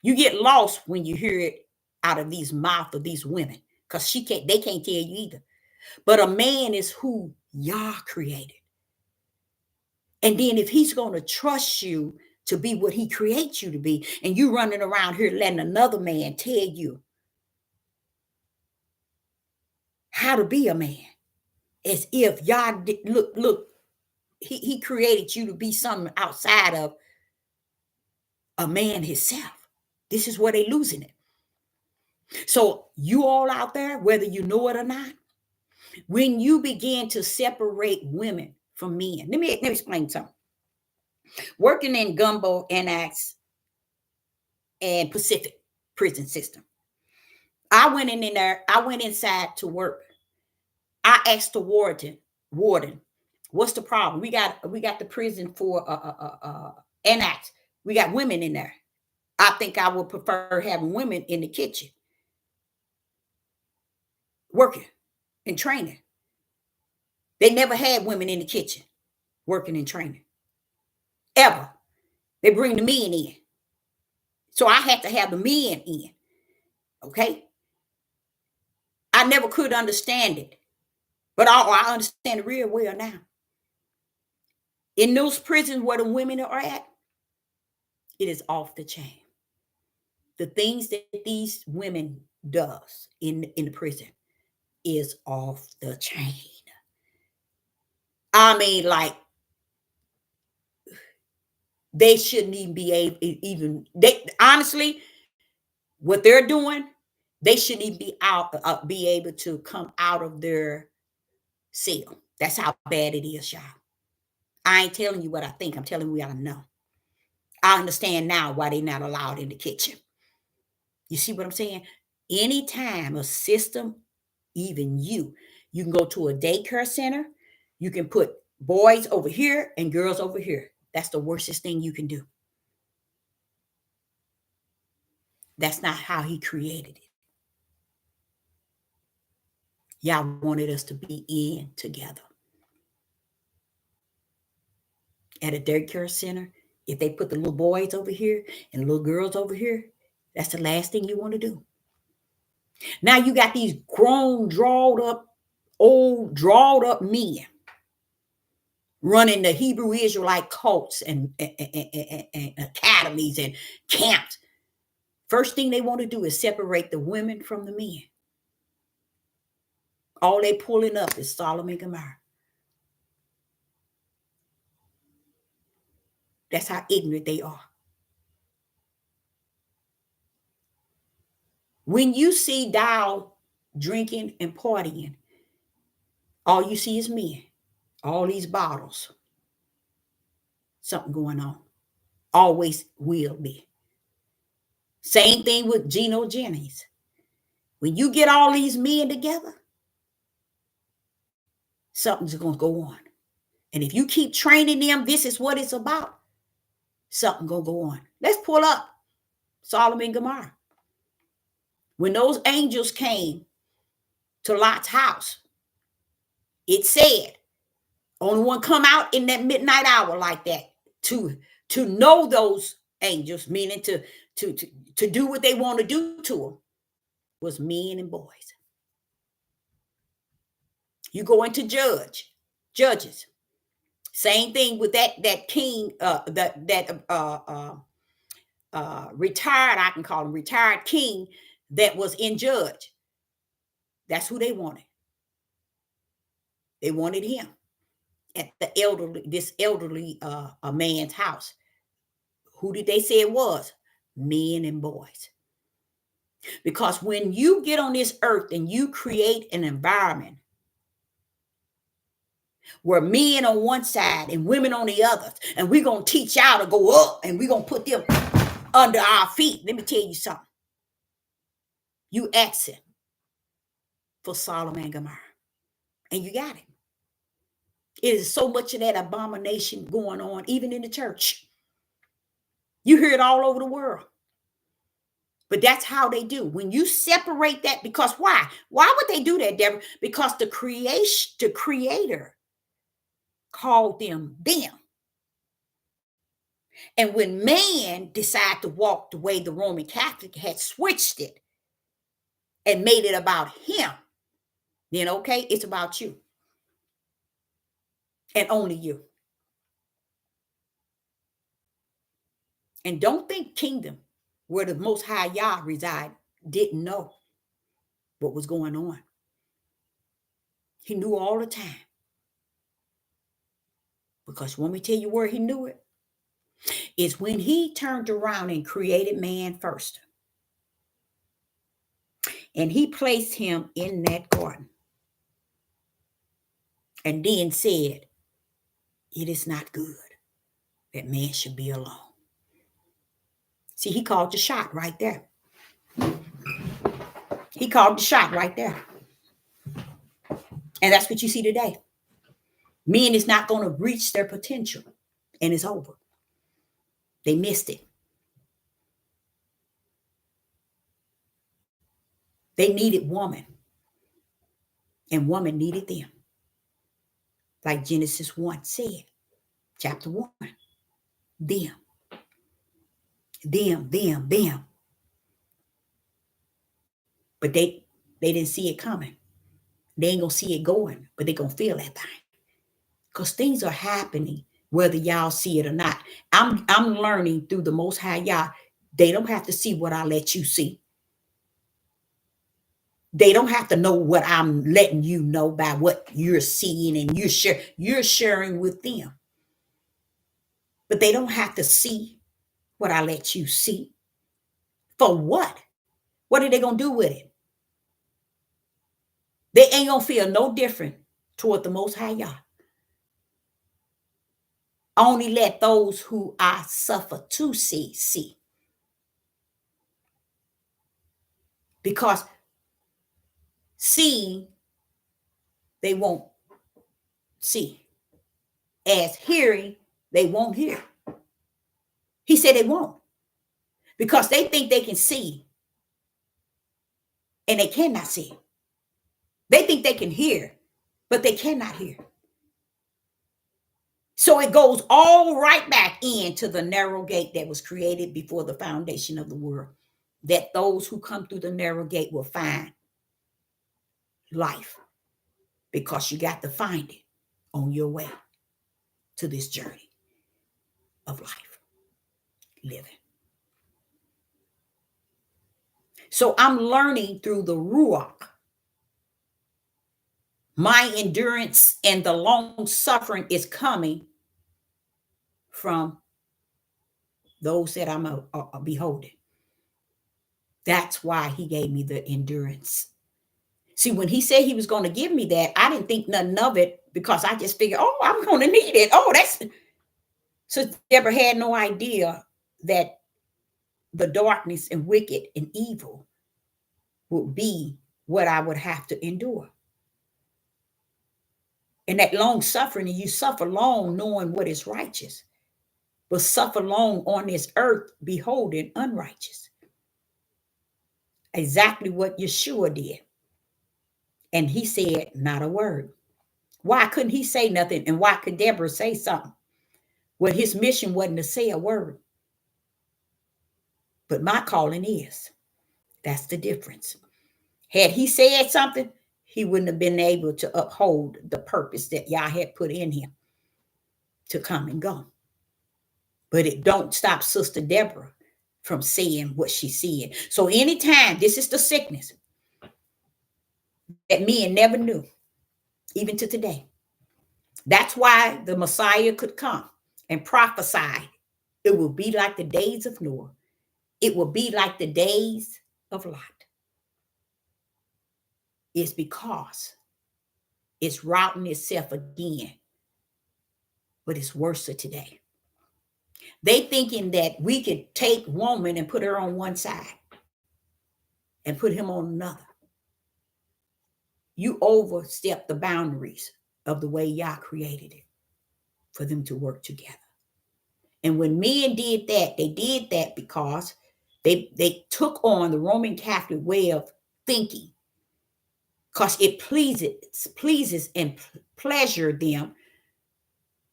You get lost when you hear it out of these mouths of these women, because they can't tell you either. But a man is who Yah created. And then if he's going to trust you to be what he creates you to be, and you running around here letting another man tell you how to be a man, as if Yah look, he created you to be something outside of a man himself. This is where they losing it. So you all out there, whether you know it or not, when you begin to separate women from men, let me explain something. Working in Gumbo, Annex, and Pacific prison system, I went in there. I went inside to work. I asked the warden, what's the problem? We got the prison for Annex. We got women in there. I think I would prefer having women in the kitchen working and training. They never had women in the kitchen working and training ever. They bring the men in. So I had to have the men in. Okay. I never could understand it, but I understand it real well now. In those prisons where the women are at, it is off the chain. The things that these women does in the prison is off the chain. I mean, like, they shouldn't even be able, even they honestly, what they're doing, they shouldn't even be able to come out of their cell. That's how bad it is, y'all. I ain't telling you what I think. I'm telling you what I know. I understand now why they're not allowed in the kitchen. You see what I'm saying? Anytime a system, even you can go to a daycare center, you can put boys over here and girls over here. That's the worstest thing you can do. That's not how he created it. Y'all wanted us to be in together. At a daycare center, if they put the little boys over here and little girls over here, that's the last thing you want to do. Now you got these grown, old, drawed up men running the Hebrew Israelite cults and academies and camps. First thing they want to do is separate the women from the men. All they pulling up is Sodom and Gomorrah. That's how ignorant they are. When you see Dow drinking and partying, all you see is men. All these bottles. Something going on. Always will be. Same thing with Geno Jennings. When you get all these men together, something's going to go on. And if you keep training them, this is what it's about, something going to go on. Let's pull up Sodom and Gomorrah. When those angels came to Lot's house, it said, only one come out in that midnight hour like that to know those angels, meaning to do what they want to do to them, was men and boys. You go into Judges, same thing with that king, retired, I can call him retired king that was in Judge. That's who they wanted. They wanted him at this elderly a man's house. Who did they say it was? Men and boys. Because when you get on this earth and you create an environment where men on one side and women on the other, and we're going to teach y'all to go up and we're going to put them under our feet. Let me tell you something. You asking for Sodom and Gomorrah. And you got it. It is so much of that abomination going on, even in the church. You hear it all over the world. But that's how they do. When you separate that, because why? Why would they do that, Deborah? Because the creator called them. And when man decided to walk the way the Roman Catholic had switched it and made it about him, then okay, it's about you. And only you. And don't think kingdom, where the Most High Yah reside, didn't know what was going on. He knew all the time. Because let me tell you where he knew it. Is when he turned around and created man first. And he placed him in that garden and then said, it is not good that man should be alone. See, he called the shot right there. He called the shot right there. And that's what you see today. Men is not going to reach their potential, and it's over. They missed it. They needed woman, and woman needed them. Like Genesis 1 said, chapter 1. Them. But they didn't see it coming. They ain't going to see it going, but they going to feel that thing. Because things are happening, whether y'all see it or not. I'm learning through the Most High Yah. They don't have to see what I let you see. They don't have to know what I'm letting you know by what you're seeing and you're sharing with them. But they don't have to see what I let you see. For what? What are they going to do with it? They ain't going to feel no different toward the Most High Yah. Only let those who I suffer to see. Because seeing, they won't see. As hearing, they won't hear. He said they won't. Because they think they can see and they cannot see. They think they can hear, but they cannot hear. So it goes all right back into the narrow gate that was created before the foundation of the world, that those who come through the narrow gate will find life, because you got to find it on your way to this journey of life, living. So I'm learning through the Ruach. My endurance and the long suffering is coming from those that I'm beholding. That's why he gave me the endurance. See, when he said he was going to give me that, I didn't think nothing of it, because I just figured, oh, I'm going to need it. Oh, that's... So Deborah had no idea that the darkness and wicked and evil would be what I would have to endure. And that long suffering, and you suffer long knowing what is righteous, but suffer long on this earth beholding unrighteous. Exactly what Yeshua did. And he said not a word. Why couldn't he say nothing? And why could Deborah say something? Well, his mission wasn't to say a word. But my calling is. That's the difference. Had he said something, he wouldn't have been able to uphold the purpose that Yah had put in him to come and go. But it don't stop Sister Deborah from saying what she said. So anytime, this is the sickness that men never knew, even to today. That's why the Messiah could come and prophesy. It will be like the days of Noah. It will be like the days of Lot. It's because it's routing itself again. But it's worse today. They thinking that we could take woman and put her on one side and put him on another. You overstep the boundaries of the way Yah created it for them to work together. And when men did that, they did that because they took on the Roman Catholic way of thinking, because it pleases and pleasure them.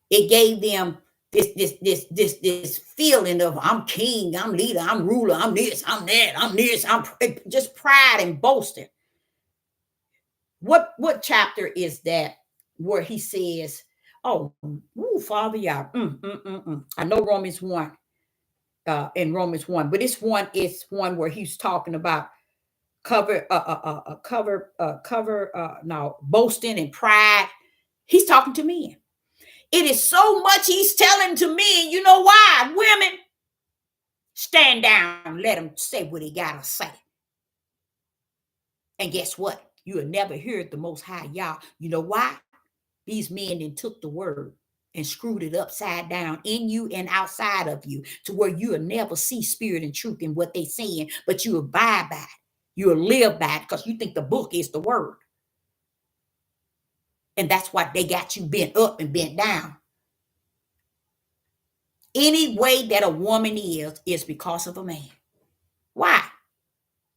It gave them this feeling of I'm king, I'm leader, I'm ruler, I'm this, I'm that, I'm this, I'm just pride and boasting. What chapter is that where he says, oh, Father Yah, I know Romans 1, in Romans 1, but this one is one where he's talking about boasting and pride. He's talking to men. It is so much he's telling to men. You know why? Women, stand down. Let him say what he got to say. And guess what? You will never hear the Most High Yah. You know why? These men then took the word and screwed it upside down in you and outside of you to where you will never see spirit and truth in what they saying, but you abide by it. You'll live by it because you think the book is the word. And that's why they got you bent up and bent down. Any way that a woman is because of a man. Why?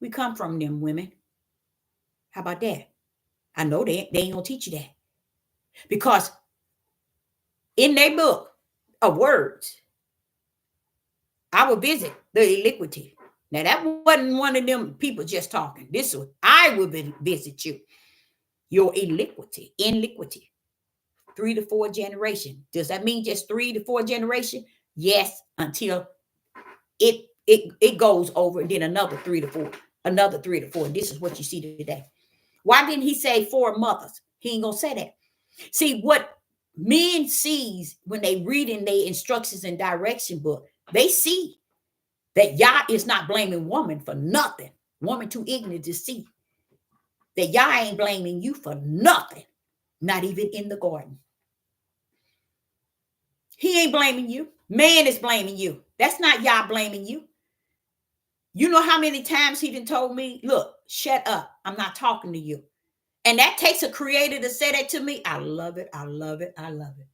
We come from them women. How about that? I know they ain't gonna teach you that. Because in their book of words, I will visit the iniquity. Now that wasn't one of them people just talking. This was I will visit you. Your iniquity. 3 to 4 generation. Does that mean just 3 to 4 generation? Yes, until it goes over, and then another 3 to 4, another 3 to 4. This is what you see today. Why didn't he say 4 mothers? He ain't gonna say that. See, what men sees when they read in their instructions and direction book, they see that Yah is not blaming woman for nothing. Woman too ignorant to see that Yah ain't blaming you for nothing, not even in the garden. He ain't blaming you. Man is blaming you. That's not Yah blaming you. You know how many times he done told me, look, shut up. I'm not talking to you. And that takes a creator to say that to me. I love it. I love it. I love it.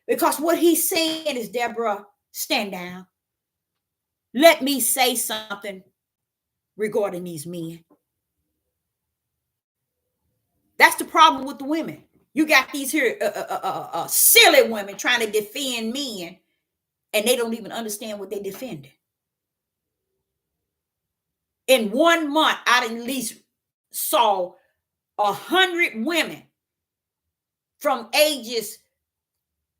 Because what he's saying is, Deborah, stand down. Let me say something regarding these men. That's the problem with the women. You got these here silly women trying to defend men, and they don't even understand what they're defending. In 1 month, I at least saw 100 women from ages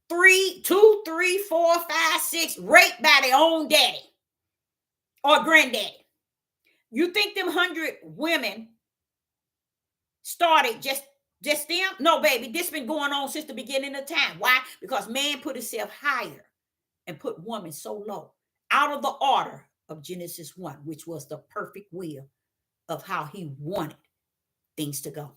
3, 2, 3, 4, 5, 6 raped by their own daddy or granddaddy. You think them 100 women started just them? No, baby, this been going on since the beginning of time. Why? Because man put himself higher and put woman so low, out of the order of Genesis 1, which was the perfect will of how he wanted things to go.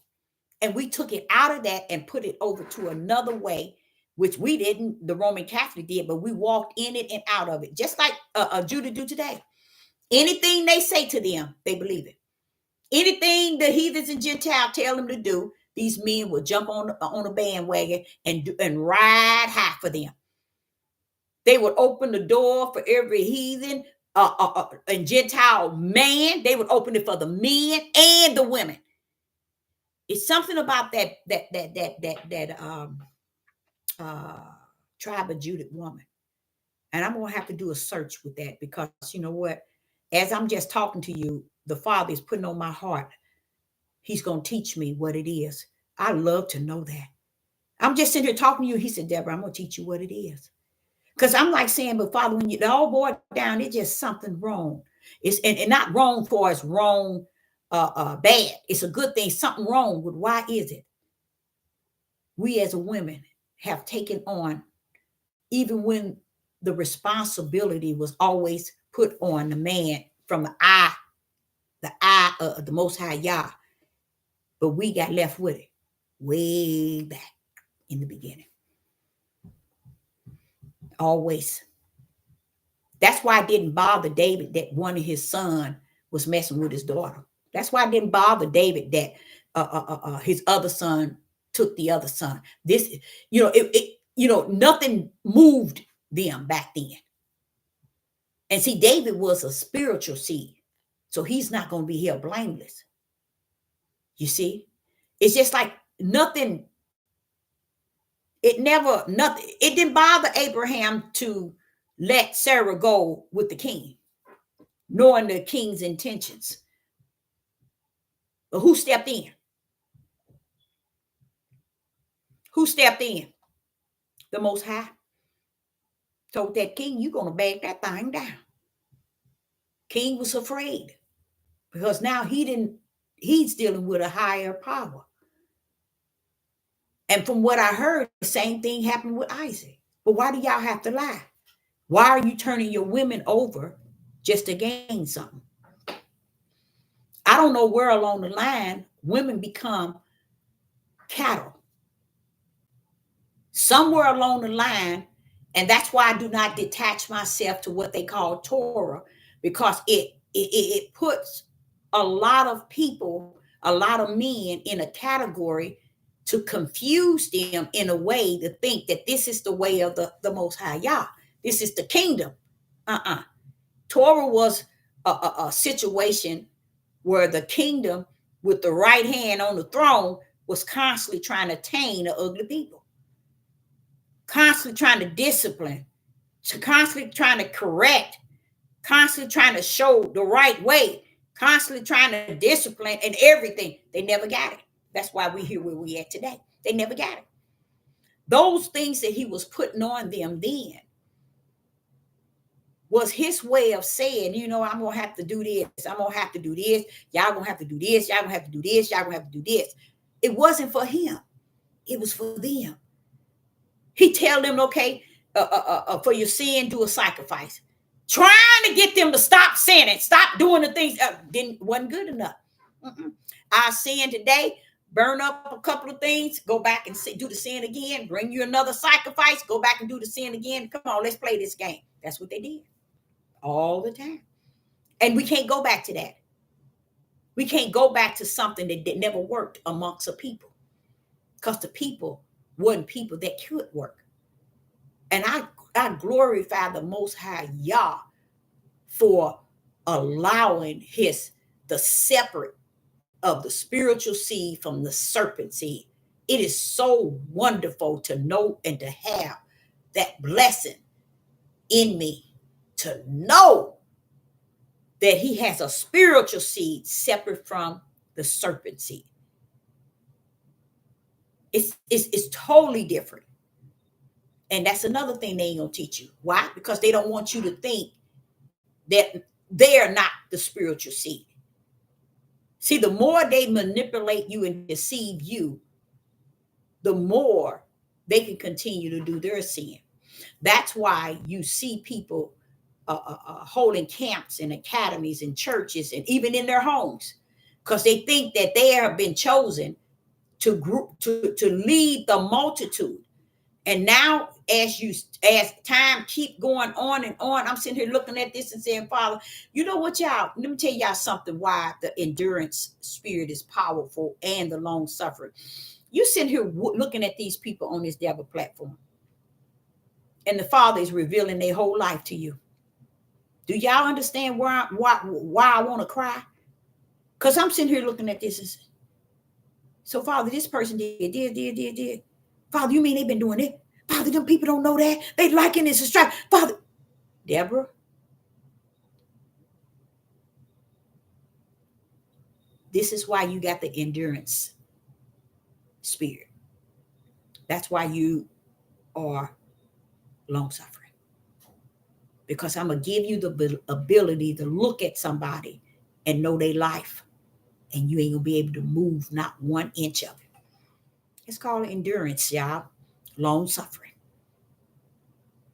And we took it out of that and put it over to another way, which we didn't, the Roman Catholic did, but we walked in it and out of it, just like Judah do today. Anything they say to them, they believe it. Anything the heathens and Gentiles tell them to do, these men will jump on a bandwagon and ride high for them. They would open the door for every heathen and Gentile man. They would open it for the men and the women. It's something about that tribe of Judah woman. And I'm going to have to do a search with that, because you know what? As I'm just talking to you, the Father is putting on my heart. He's going to teach me what it is. I love to know that. I'm just sitting here talking to you. He said, Deborah, I'm going to teach you what it is. Because I'm like saying, but Father, when you all boil down, it's just something wrong. It's and not wrong for us, wrong, bad. It's a good thing. Something wrong with why is it? We as a women have taken on, even when the responsibility was always put on the man from the eye of the Most High Yah, but we got left with it way back in the beginning. Always. That's why it didn't bother David that one of his sons was messing with his daughter. That's why it didn't bother David that his other son took the other son. This, nothing moved them back then. And see, David was a spiritual seed, so he's not going to be held blameless. You see, it's just like nothing. It didn't bother Abraham to let Sarah go with the king, knowing the king's intentions. But who stepped in? Who stepped in? The Most High told that king, you're going to back that thing down. King was afraid because now he's dealing with a higher power. And from what I heard, the same thing happened with Isaac. But why do y'all have to lie? Why are you turning your women over just to gain something? I don't know where along the line women become cattle. Somewhere along the line, and that's why I do not detach myself to what they call Torah, because it puts a lot of people, a lot of men in a category to confuse them in a way to think that this is the way of the Most High Yah. This is the kingdom. Torah was a situation where the kingdom with the right hand on the throne was constantly trying to tame the ugly people, constantly trying to discipline, constantly trying to correct, constantly trying to show the right way, constantly trying to discipline and everything. They never got it. That's why we're here where we at today. They never got it. Those things that he was putting on them then was his way of saying, you know, I'm going to have to do this. I'm going to have to do this. Y'all going to have to do this. Y'all going to have to do this. Y'all going to have to do this. It wasn't for him. It was for them. He tell them, okay, for your sin, do a sacrifice. Trying to get them to stop sinning, stop doing the things wasn't good enough. Our sin today, burn up a couple of things, go back and do the sin again, bring you another sacrifice, go back and do the sin again. Come on, let's play this game. That's what they did all the time. And we can't go back to that. We can't go back to something that never worked amongst the people, because the people wasn't people that could work. And I glorify the Most High Yah for allowing the separate of the spiritual seed from the serpent seed. It is so wonderful to know and to have that blessing in me, to know that he has a spiritual seed separate from the serpent seed. It's totally different. And that's another thing they ain't gonna teach you. Why? Because they don't want you to think that they're not the spiritual seed. See, the more they manipulate you and deceive you, the more they can continue to do their sin. That's why you see people holding camps and academies and churches and even in their homes, because they think that they have been chosen to lead the multitude. And now, as time keep going on and on, I'm sitting here looking at this and saying, Father, you know what, y'all? Let me tell y'all something. Why the endurance spirit is powerful and the long suffering. You sitting here looking at these people on this devil platform, and the Father is revealing their whole life to you. Do y'all understand why I want to cry? Because I'm sitting here looking at this and saying, so Father, this person did. Father, you mean they've been doing it? Father, them people don't know that. They liking this and strife. Father, Deborah, this is why you got the endurance spirit. That's why you are long suffering. Because I'm going to give you the ability to look at somebody and know their life. And you ain't going to be able to move not 1 inch of it. It's called endurance, y'all. Long suffering.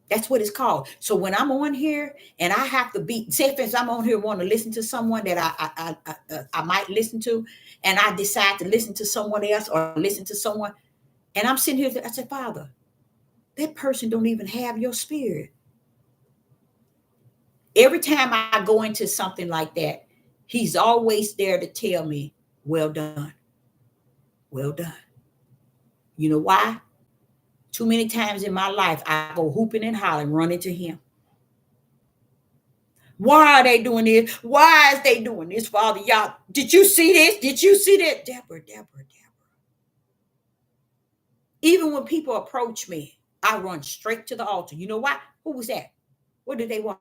That's what it's called. So when I'm on here and I have to be, say for instance, I'm on here want to listen to someone that I might listen to, and I decide to listen to someone else or listen to someone, and I'm sitting here, I said, Father, that person don't even have your spirit. Every time I go into something like that, he's always there to tell me, well done. Well done. You know why? Too many times in my life, I go hooping and hollering, running to him. Why are they doing this? Why is they doing this, Father? Y'all, did you see this? Did you see that? Deborah. Even when people approach me, I run straight to the altar. You know why? Who was that? What did they want?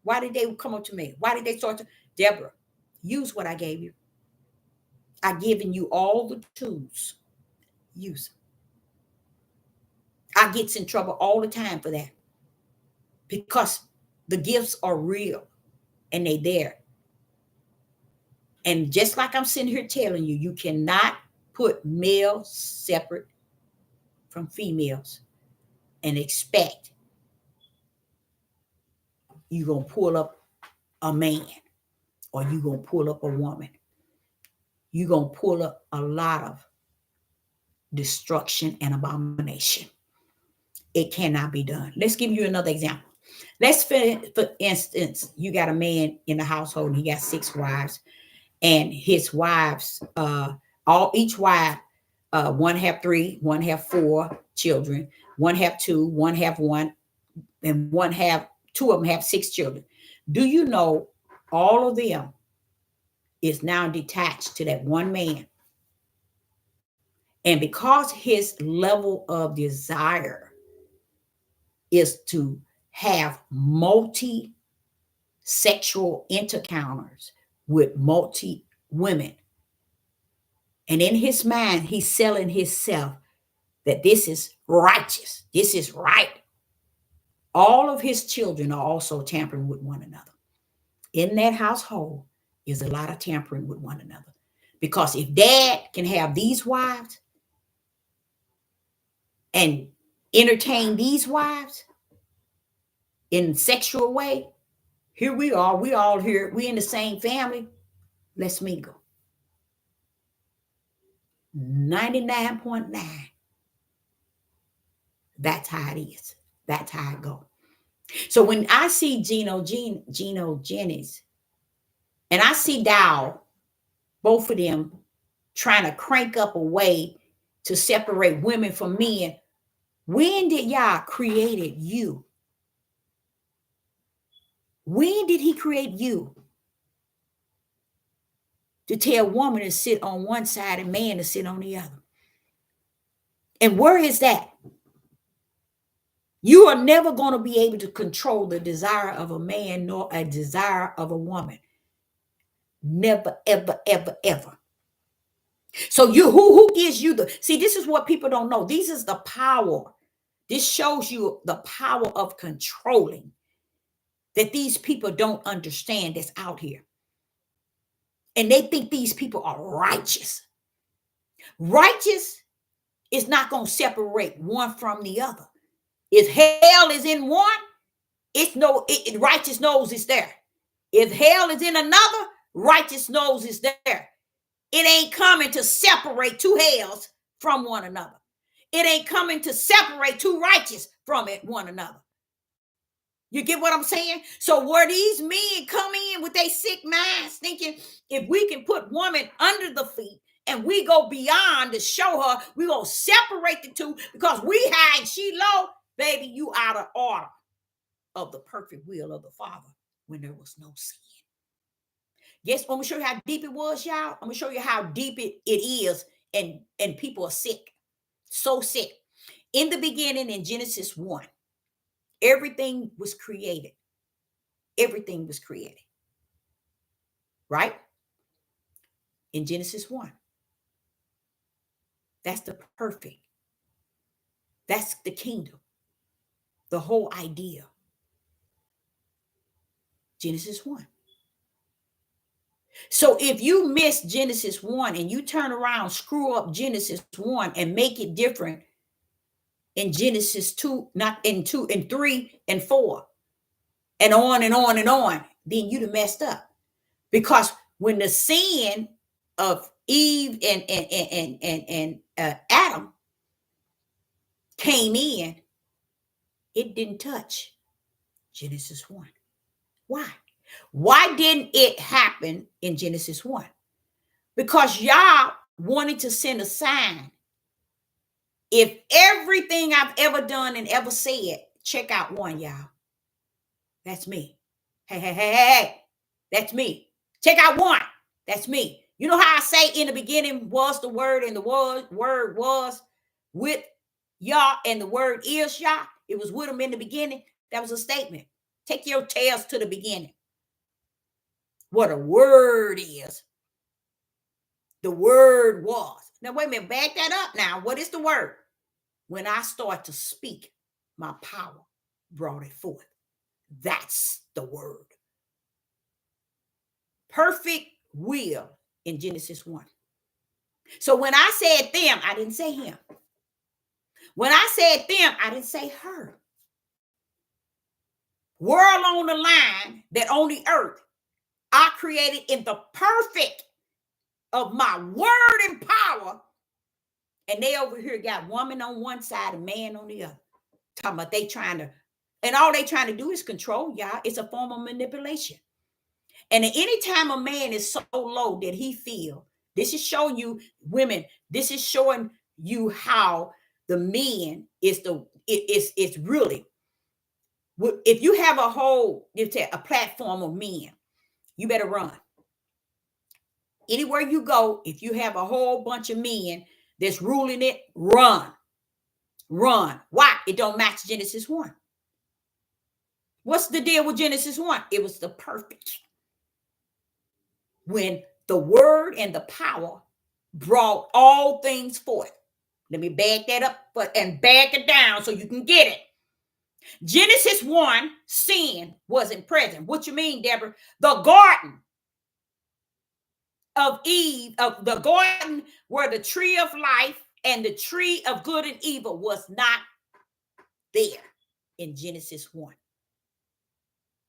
Why did they come up to me? Why did they start to? Deborah, use what I gave you. I've given you all the tools. Use them. I get in trouble all the time for that, because the gifts are real and they there. And just like I'm sitting here telling you, you cannot put males separate from females and expect you're going to pull up a man or you're going to pull up a woman. you're going to pull up a lot of destruction and abomination. It cannot be done. Let's give you another example. Let's for instance, you got a man in the household and he got 6 wives, and his wives, each wife, one have 3, one have 4 children, one have 2, one have 1, and 2 of them have 6 children. Do you know all of them is now detached to that one man? And because his level of desire is to have multi sexual encounters with multi women, and in his mind, he's selling himself that this is righteous, this is right. All of his children are also tampering with one another. In that household is a lot of tampering with one another. Because if dad can have these wives and entertain these wives in sexual way, here we are, we all here, we in the same family, let's mingle. 99.9. That's how it is. That's how it go. So when I see Gino Jennings and I see Dow, both of them trying to crank up a way to separate women from men, when did Yah created you? When did he create you to tell a woman to sit on one side and man to sit on the other? And where is that? You are never going to be able to control the desire of a man nor a desire of a woman. Never, ever, ever, ever. So who gives you this is what people don't know. This is the power. This shows you the power of controlling that these people don't understand that's out here. And they think these people are righteous. Righteous is not going to separate one from the other. If hell is in one, righteous knows it's there. If hell is in another, righteous knows it's there. It ain't coming to separate 2 hells from one another. It ain't coming to separate 2 righteous from one another. You get what I'm saying? So where these men come in with their sick minds thinking if we can put woman under the feet and we go beyond to show her, we gonna separate the 2 because we high and she low, baby, you out of order of the perfect will of the Father when there was no sin. Yes, I'm gonna show you how deep it was, y'all. I'm gonna show you how deep it is, and people are sick, so sick. In the beginning, in Genesis 1, everything was created. Everything was created, right? In Genesis 1. That's the perfect. That's the kingdom. The whole idea. Genesis 1. So if you miss Genesis 1 and you turn around, screw up Genesis 1 and make it different in Genesis 2, not in 2 and 3 and 4, and on and on and on, then you'd have messed up. Because when the sin of Eve and Adam came in, it didn't touch Genesis 1. Why? Why didn't it happen in Genesis 1? Because y'all wanted to send a sign. If everything I've ever done and ever said, check out 1, y'all. That's me. Hey. That's me. Check out 1. That's me. You know how I say in the beginning was the word and the word was with Yah and the word is Yah? It was with them in the beginning. That was a statement. Take your tails to the beginning. What a word is. The word was. Now, wait a minute. Back that up now. What is the word? When I start to speak, my power brought it forth. That's the word. Perfect will in Genesis 1. So when I said them, I didn't say him. When I said them, I didn't say her. World on the line that on the earth, I created in the perfect of my word and power. And they over here got woman on one side and man on the other. Talking about they trying to, and all they trying to do is control y'all. It's a form of manipulation. And anytime a man is so low that he feel, this is showing you women, this is showing you how the men is it's really, if you have a whole, a platform of men, you better run. Anywhere you go, if you have a whole bunch of men that's ruling it, run. Run. Why? It don't match Genesis 1. What's the deal with Genesis 1? It was the perfect. When the word and the power brought all things forth. Let me back that up and back it down so you can get it. Genesis 1, sin wasn't present. What you mean, Deborah? The garden of Eve, of the garden where the tree of life and the tree of good and evil was not there in Genesis 1.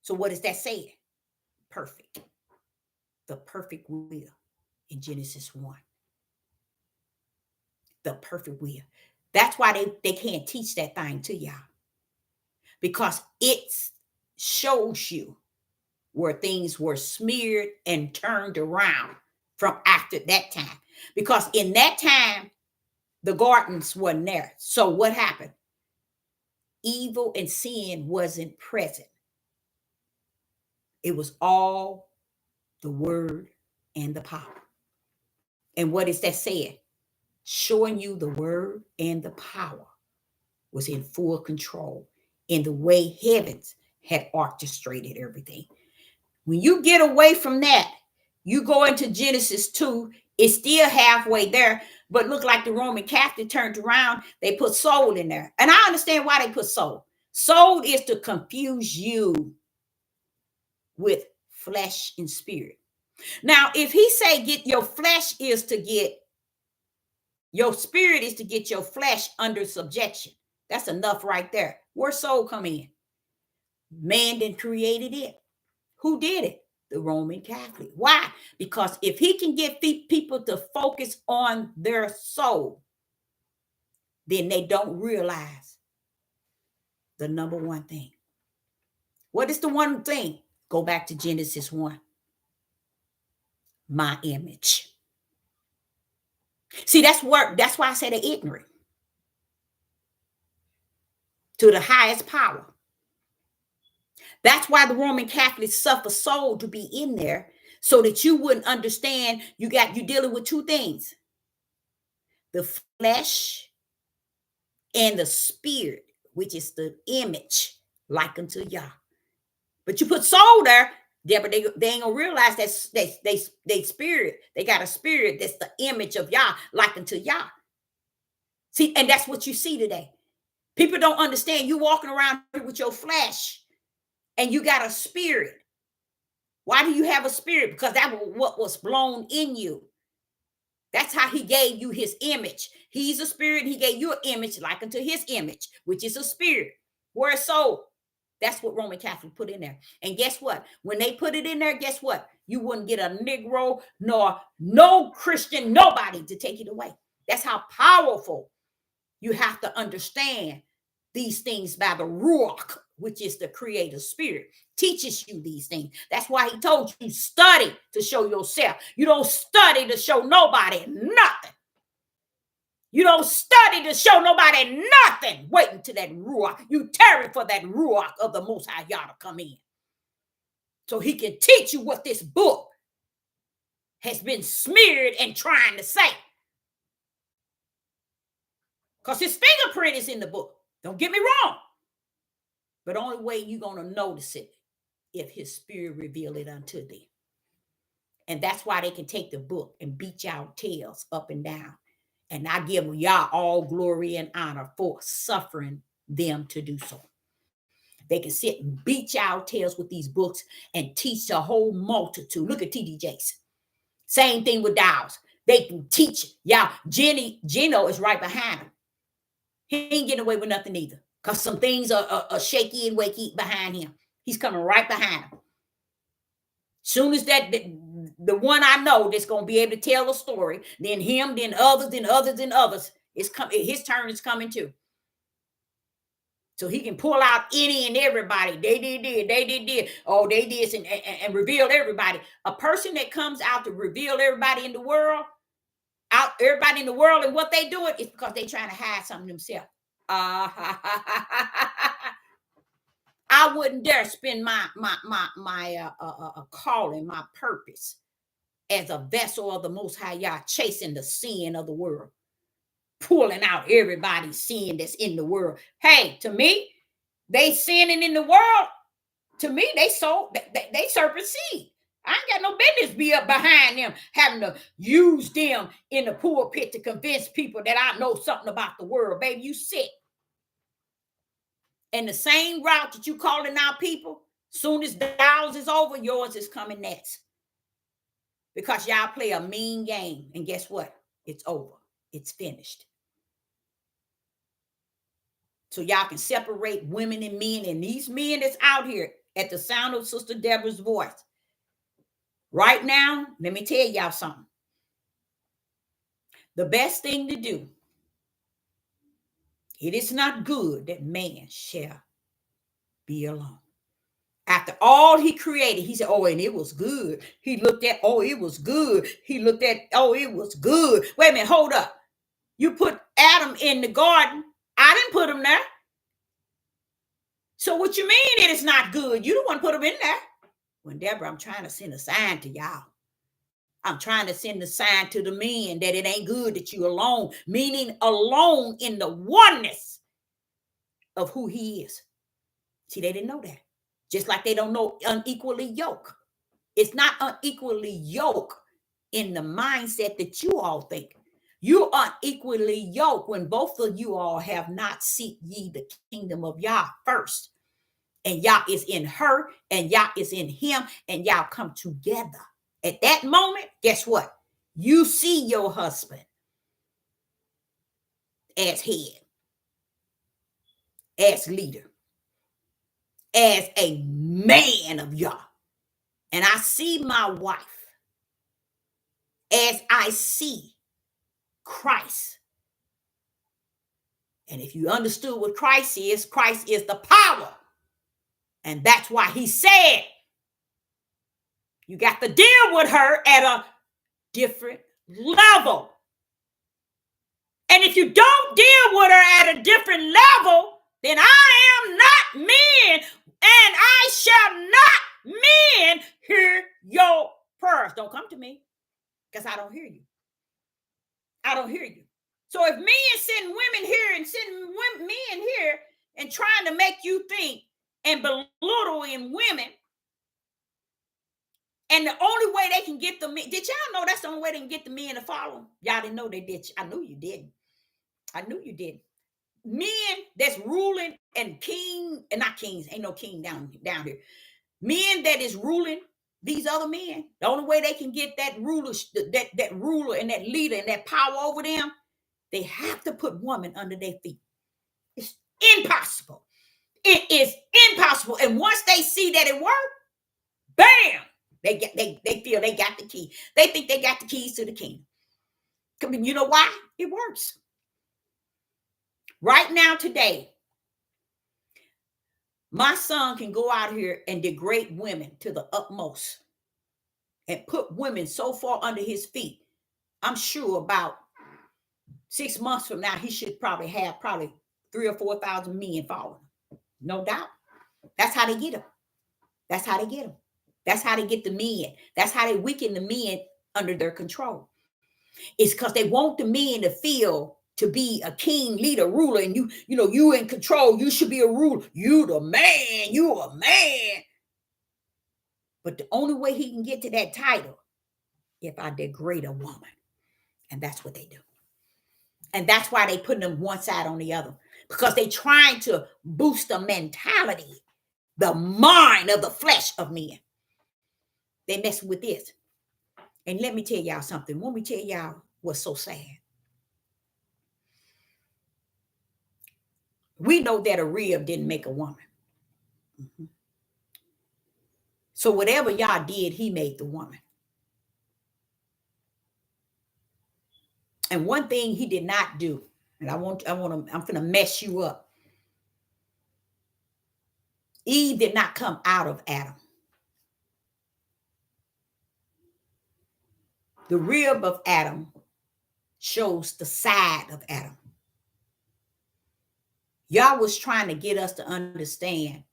So what is that saying? Perfect. The perfect will in Genesis 1. The perfect will. That's why they can't teach that thing to y'all. Because it shows you where things were smeared and turned around from after that time. Because in that time, the gardens weren't there. So what happened? Evil and sin wasn't present. It was all the word and the power. And what is that saying? Showing you the word and the power was in full control in the way heavens had orchestrated everything. When you get away from that, you go into Genesis 2, it's still halfway there, but look like the Roman Catholic turned around, they put soul in there. And I understand why they put soul. Soul is to confuse you with flesh and spirit. Now, if he say get your flesh is to get, your spirit is to get your flesh under subjection. That's enough right there. Where soul come in? Man then created it. Who did it? The Roman Catholic. Why? Because if he can get people to focus on their soul, then they don't realize the number one thing. What is the one thing? Go back to Genesis 1. My image. See, that's why I say they're ignorant to the highest power. That's why the Roman Catholics suffer soul to be in there, so that you wouldn't understand. You're dealing with two things: the flesh and the spirit, which is the image like unto Yah. But you put soul there, but they ain't gonna realize that they spirit. They got a spirit that's the image of Yah, like unto Yah. See, and that's what you see today. People don't understand. You walking around with your flesh, and you got a spirit. Why do you have a spirit? Because that was what was blown in you. That's how he gave you his image. He's a spirit. He gave you an image like unto his image, which is a spirit. Where a soul. That's what Roman Catholic put in there. And guess what? When they put it in there, guess what? You wouldn't get a Negro nor no Christian, nobody to take it away. That's how powerful. You have to understand these things by the Ruach, which is the creative spirit, teaches you these things. That's why he told you study to show yourself. You don't study to show nobody nothing. You don't study to show nobody nothing. Waiting to that Ruach. You tarry for that Ruach of the Most High Yah to come in, so he can teach you what this book has been smeared and trying to say. Because his fingerprint is in the book. Don't get me wrong. But only way you're going to notice it if his spirit reveal it unto thee. And that's why they can take the book and beat y'all tails up and down. And I give y'all all glory and honor for suffering them to do so. They can sit and beat y'all tails with these books and teach the whole multitude. Look at TD Jakes. Same thing with Dow's. They can teach y'all. Gino is right behind him. He ain't getting away with nothing either. Because some things are shaky and wakey behind him. He's coming right behind him. Soon as that the one I know that's going to be able to tell a story, then him, then others, then others, then others. His turn is coming too. So he can pull out any and everybody. They did. Oh, they did and reveal everybody. A person that comes out to reveal everybody in the world, everybody in the world and what they doing is because they trying to hide something themselves. I wouldn't dare spend my calling, my purpose as a vessel of the Most High Yah, chasing the sin of the world, pulling out everybody's sin that's in the world. Hey, to me, they sinning in the world. To me, they serpent seed. I ain't got no business be up behind them, having to use them in the pulpit to convince people that I know something about the world. Baby, you sick. And the same route that you calling out people, soon as ours is over, yours is coming next. Because y'all play a mean game. And guess what? It's over. It's finished. So y'all can separate women and men. And these men that's out here at the sound of Sister Deborah's voice. Right now, let me tell y'all something. The best thing to do, it is not good that man shall be alone. After all he created, he said, oh, and it was good. He looked at, oh, it was good. He looked at, oh, it was good. Wait a minute, hold up. You put Adam in the garden. I didn't put him there. So what you mean it is not good? You don't want to put him in there. When Deborah, I'm trying to send a sign to y'all. I'm trying to send a sign to the men that it ain't good that you alone, meaning alone in the oneness of who he is. See, they didn't know that. Just like they don't know unequally yoke. It's not unequally yoke in the mindset that you all think. You are equally yoked when both of you all have not seek ye the kingdom of Yah first. And Yah is in her and Yah is in him and y'all come together. At that moment, guess what? You see your husband as head, as leader, as a man of Yah. And I see my wife as I see Christ. And if you understood what Christ is the power. And that's why he said, you got to deal with her at a different level. And if you don't deal with her at a different level, then I am not men, and I shall not men hear your prayers. Don't come to me, because I don't hear you. I don't hear you. So if men send women here and send men here and trying to make you think and belittle in women, and the only way they can get the men, did y'all know that's the only way they can get the men to follow them? Y'all didn't know they did. I knew you didn't. I knew you didn't. Men that's ruling and king, and not kings, ain't no king down here. Men that is ruling these other men, the only way they can get that ruler, that ruler and that leader and that power over them, they have to put woman under their feet. It's impossible. It is impossible. And once they see that it works, bam, they feel they got the key. They think they got the keys to the kingdom. You know why? It works. Right now, today, my son can go out here and degrade women to the utmost and put women so far under his feet. I'm sure about 6 months from now, he should probably have 3,000 or 4,000 men following. No doubt. That's how they get them. That's how they get them. That's how they get the men. That's how they weaken the men under their control. It's because they want the men to feel to be a king, leader, ruler, and you in control. You should be a ruler. You the man. You a man. But the only way he can get to that title, if I degrade a woman. And that's what they do. And that's why they put them one side on the other. Because they trying to boost the mentality, the mind of the flesh of men. They mess with this. And let me tell y'all something. Let me tell y'all what's so sad. We know that a rib didn't make a woman. Mm-hmm. So whatever y'all did, he made the woman. And one thing he did not do, and I'm gonna mess you up. Eve did not come out of Adam. The rib of Adam shows the side of Adam. Y'all was trying to get us to understand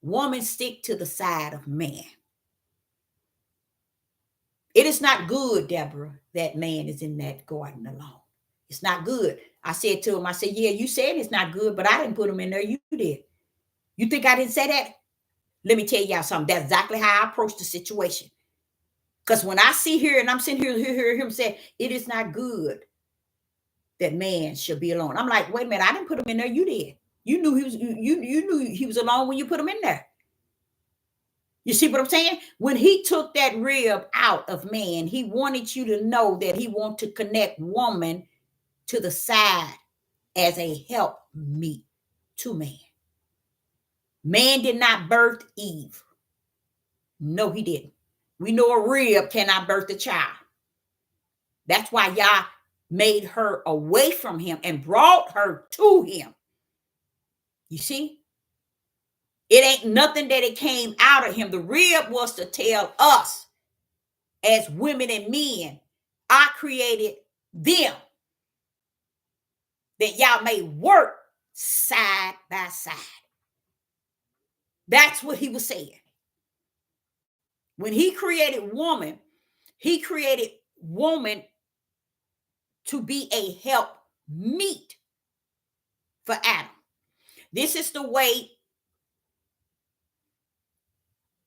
woman stick to the side of man. It is not good, Deborah, that man is in that garden alone. It's not good. I said to him, I said, yeah, you said it's not good, but I didn't put him in there. You did. You think I didn't say that? Let me tell y'all something. That's exactly how I approach the situation. Because when I see here and I'm sitting here, hear him say, it is not good that man should be alone. I'm like, wait a minute, I didn't put him in there. You did. You knew you knew he was alone when you put him in there. You see what I'm saying? When he took that rib out of man, he wanted you to know that he wanted to connect woman to the side as a help meet to man. Man did not birth Eve. No, he didn't. We know a rib cannot birth a child. That's why Yah made her away from him and brought her to him. You see? It ain't nothing that it came out of him. The rib was to tell us as women and men, I created them that y'all may work side by side. That's what he was saying. When he created woman to be a help meet for Adam. This is the way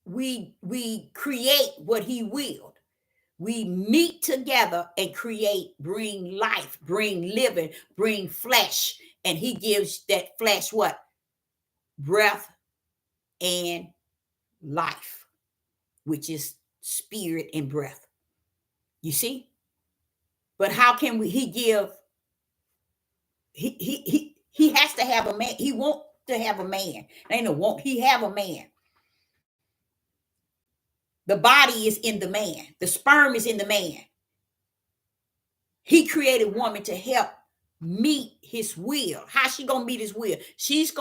we create what he willed. We meet together and create, bring life, bring living, bring flesh. And he gives that flesh what? Breath and life, which is spirit and breath. You see? But how can he has to have a man. He wants to have a man. Ain't no won't. He have a man. The body is in the man. The sperm is in the man. He created woman to help meet his will. How she gonna meet his will? If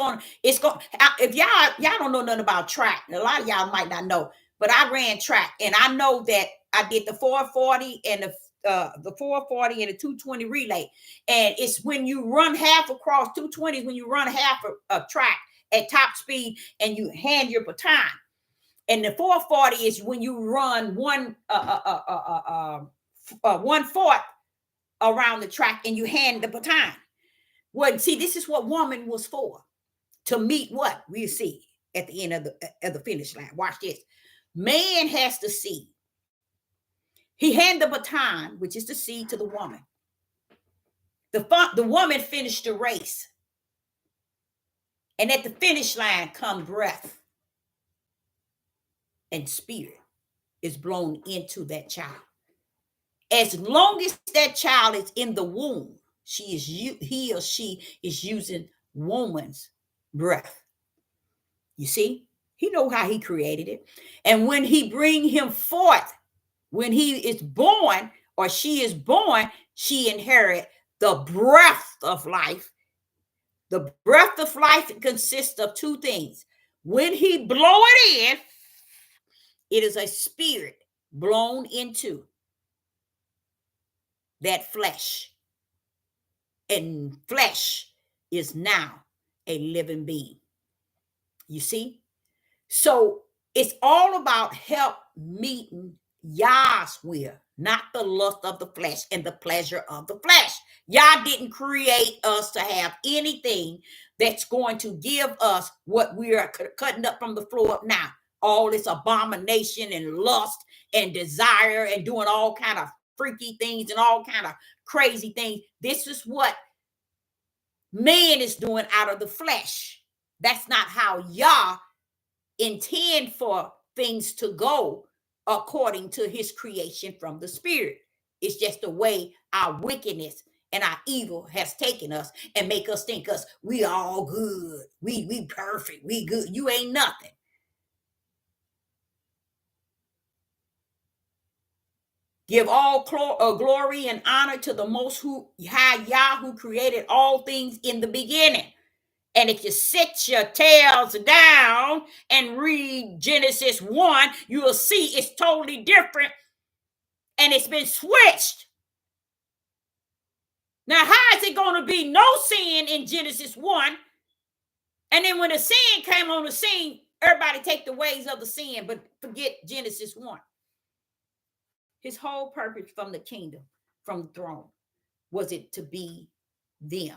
y'all don't know nothing about track, a lot of y'all might not know, but I ran track and I know that I did the 440 and the 440 and the 220 relay. And it's when you run half across 220s, when you run half a track at top speed and you hand your baton. And the 440 is when you run 1/4 around the track and you hand the baton. Well, see, this is what woman was for. To meet what we see at the end of the finish line. Watch this. Man has the seed. He handed the baton, which is the seed, to the woman. The woman finished the race. And at the finish line come breath. And spirit is blown into that child. As long as that child is in the womb, he or she is using woman's breath. You see, he know how he created it. And when he bring him forth, when he is born or she is born, she inherit the breath of life. The breath of life consists of two things. When he blow it in, it is a spirit blown into that flesh. And flesh is now a living being. You see? So it's all about help meeting Yah's will, not the lust of the flesh and the pleasure of the flesh. Yah didn't create us to have anything that's going to give us what we are cutting up from the floor up now. All this abomination and lust and desire and doing all kind of freaky things and all kind of crazy things. This is what man is doing out of the flesh. That's not how Yah intend for things to go according to his creation from the spirit. It's just the way our wickedness and our evil has taken us and make us think us we all good, we perfect, we good. You ain't nothing. 'Cause Give all glory and honor to the most high Yah, who created all things in the beginning. And if you sit your tails down and read Genesis 1, you will see it's totally different and it's been switched. Now, how is it going to be no sin in Genesis 1? And then when the sin came on the scene, everybody take the ways of the sin, but forget Genesis 1. His whole purpose from the kingdom, from the throne, was it to be them.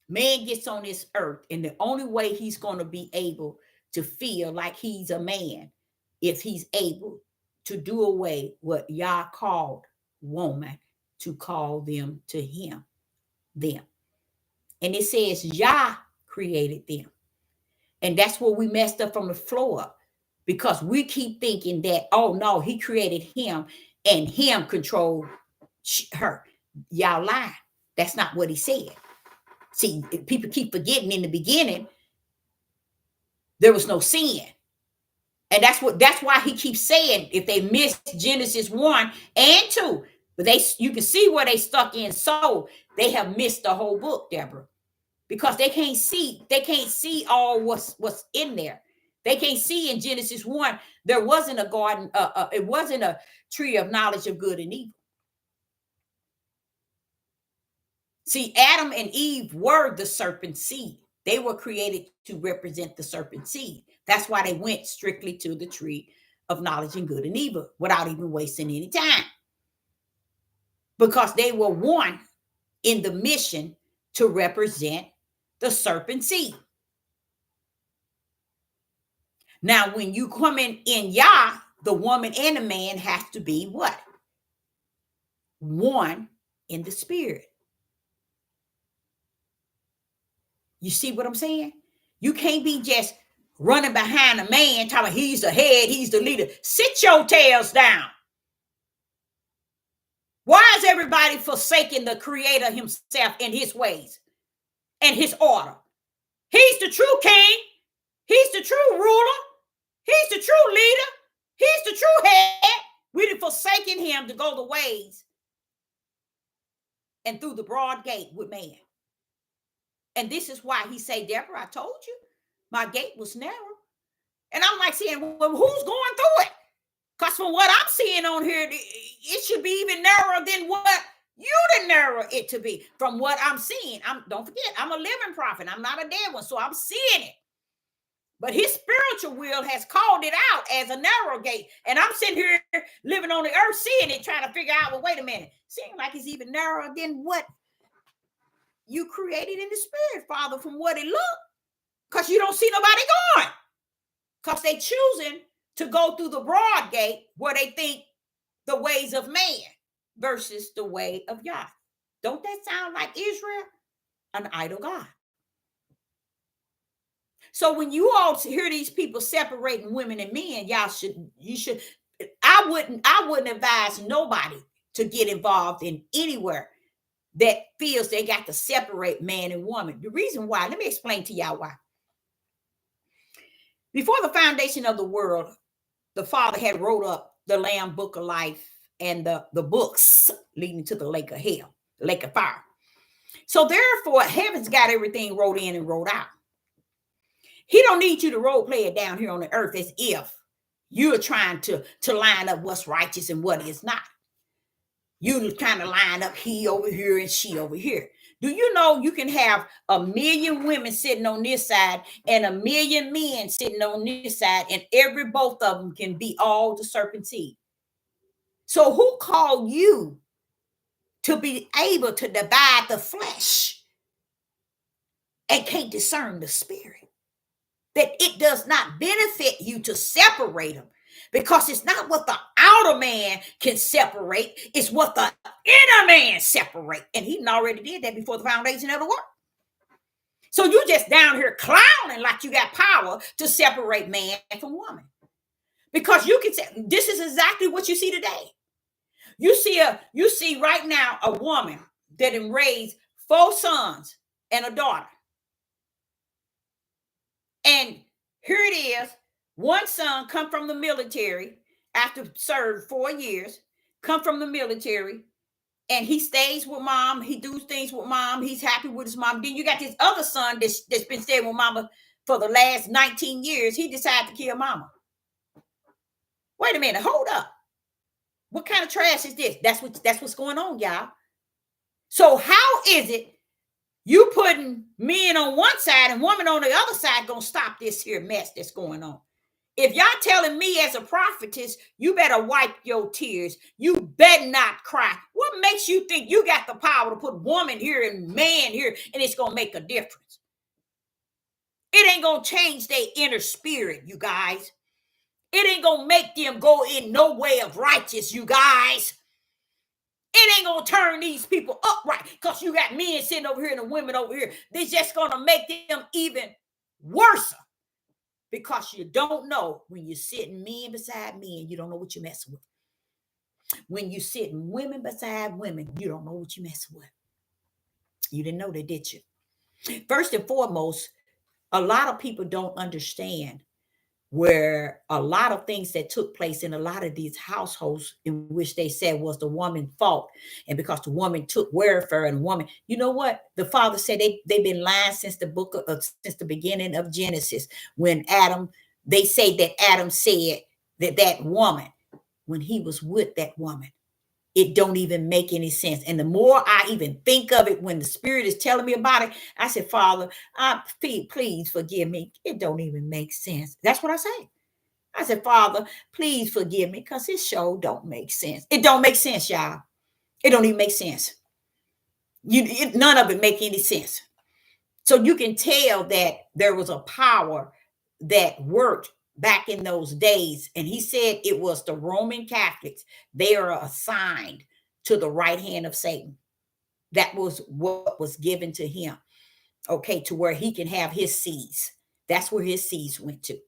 Man gets on this earth, and the only way he's going to be able to feel like he's a man if he's able to do away what Yah called woman, to call them to him, them. And it says Yah created them. And that's where we messed up from the floor up, because we keep thinking that, oh no, he created him and him controlled her. Y'all lie. That's not what he said. See, people keep forgetting in the beginning, there was no sin. And that's why he keeps saying, if they missed Genesis 1 and 2, but you can see where they stuck in, so they have missed the whole book, Deborah. Because they can't see all what's in there. They can't see in Genesis 1, there wasn't a garden, it wasn't a tree of knowledge of good and evil. See, Adam and Eve were the serpent seed. They were created to represent the serpent seed. That's why they went strictly to the tree of knowledge and good and evil without even wasting any time. Because they were one in the mission to represent the serpent seed. Now, when you come in Yah, the woman and the man has to be what? One in the spirit. You see what I'm saying? You can't be just running behind a man talking about he's the head, he's the leader. Sit your tails down. Why is everybody forsaking the creator himself and his ways and his order? He's the true king. He's the true ruler. He's the true leader. He's the true head. We've forsaken him to go the ways and through the broad gate with man. And this is why he say, Deborah, I told you, my gate was narrow. And I'm like saying, well, who's going through it? Because from what I'm seeing on here, it should be even narrower than what you didn't narrow it to be. From what I'm seeing, don't forget, I'm a living prophet. I'm not a dead one, so I'm seeing it. But his spiritual will has called it out as a narrow gate. And I'm sitting here living on the earth, seeing it, trying to figure out, well, wait a minute. Seems like it's even narrower than what you created in the spirit, Father, from what it looked. Because you don't see nobody going. Because they choosing to go through the broad gate where they think the ways of man versus the way of Yah. Don't that sound like Israel? An idol God. So when you all hear these people separating women and men, I wouldn't advise nobody to get involved in anywhere that feels they got to separate man and woman. The reason why, let me explain to y'all why. Before the foundation of the world, the Father had wrote up the Lamb Book of Life and the books leading to the lake of hell, the lake of fire. So therefore, heaven's got everything wrote in and wrote out. He don't need you to role play it down here on the earth as if you're trying to line up what's righteous and what is not. You kind of line up he over here and she over here. Do you know you can have 1 million women sitting on this side and 1 million men sitting on this side, and both of them can be all the serpent seed? So who called you to be able to divide the flesh and can't discern the spirit? That it does not benefit you to separate them, because it's not what the outer man can separate, it's what the inner man separate. And he already did that before the foundation of the world. So you just down here clowning like you got power to separate man from woman. Because you can say, this is exactly what you see today. You see right now a woman that raised 4 sons and a daughter. And here it is. One son come from the military after served 4 years, come from the military, and he stays with mom. He does things with mom. He's happy with his mom. Then you got this other son that's been staying with mama for the last 19 years. He decided to kill mama. Wait a minute, hold up. What kind of trash is this? That's what's going on, y'all. So how is it you putting men on one side and women on the other side gonna stop this here mess that's going on? If y'all telling me as a prophetess, you better wipe your tears. You better not cry. What makes you think you got the power to put woman here and man here and it's going to make a difference? It ain't going to change their inner spirit, you guys. It ain't going to make them go in no way of righteous, you guys. It ain't going to turn these people upright because you got men sitting over here and the women over here. They're just going to make them even worse. Because you don't know when you're sitting men beside men, you don't know what you're messing with. When you're sitting women beside women, you don't know what you're messing with. You didn't know that, did you? First and foremost, a lot of people don't understand where a lot of things that took place in a lot of these households in which they said was the woman's fault. And because the woman took welfare and woman, you know what? The father said they've been lying since since the beginning of Genesis. When Adam, they say that Adam said that woman, when he was with that woman, it don't even make any sense. And the more I even think of it, when the Spirit is telling me about it, I said, Father, please forgive me. It don't even make sense. That's what I say. I said, Father, please forgive me because this show don't make sense. It don't make sense, y'all. It don't even make sense. None of it make any sense. So you can tell that there was a power that worked back in those days. And he said it was the Roman Catholics. They are assigned to the right hand of Satan. That was what was given to him. Okay, to where he can have his seeds. That's where his seeds went to.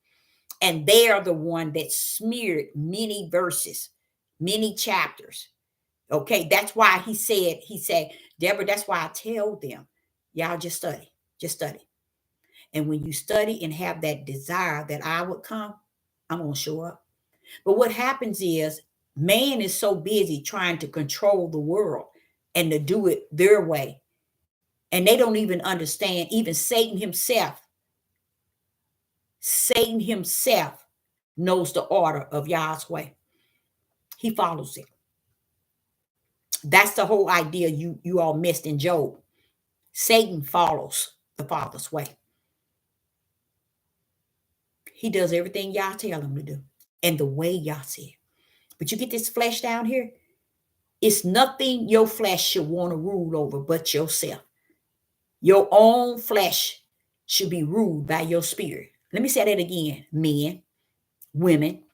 And they are the one that smeared many verses, many chapters. Okay, that's why he said, Deborah, that's why I tell them, y'all just study. And when you study and have that desire that I would come, I'm going to show up. But what happens is man is so busy trying to control the world and to do it their way. And they don't even understand, even Satan himself knows the order of Yah's way. He follows it. That's the whole idea you all missed in Job. Satan follows the Father's way. He does everything y'all tell him to do and the way y'all see it. But you get this flesh down here, it's nothing your flesh should want to rule over but yourself. Your own flesh should be ruled by your spirit. Let me say that again, men, women.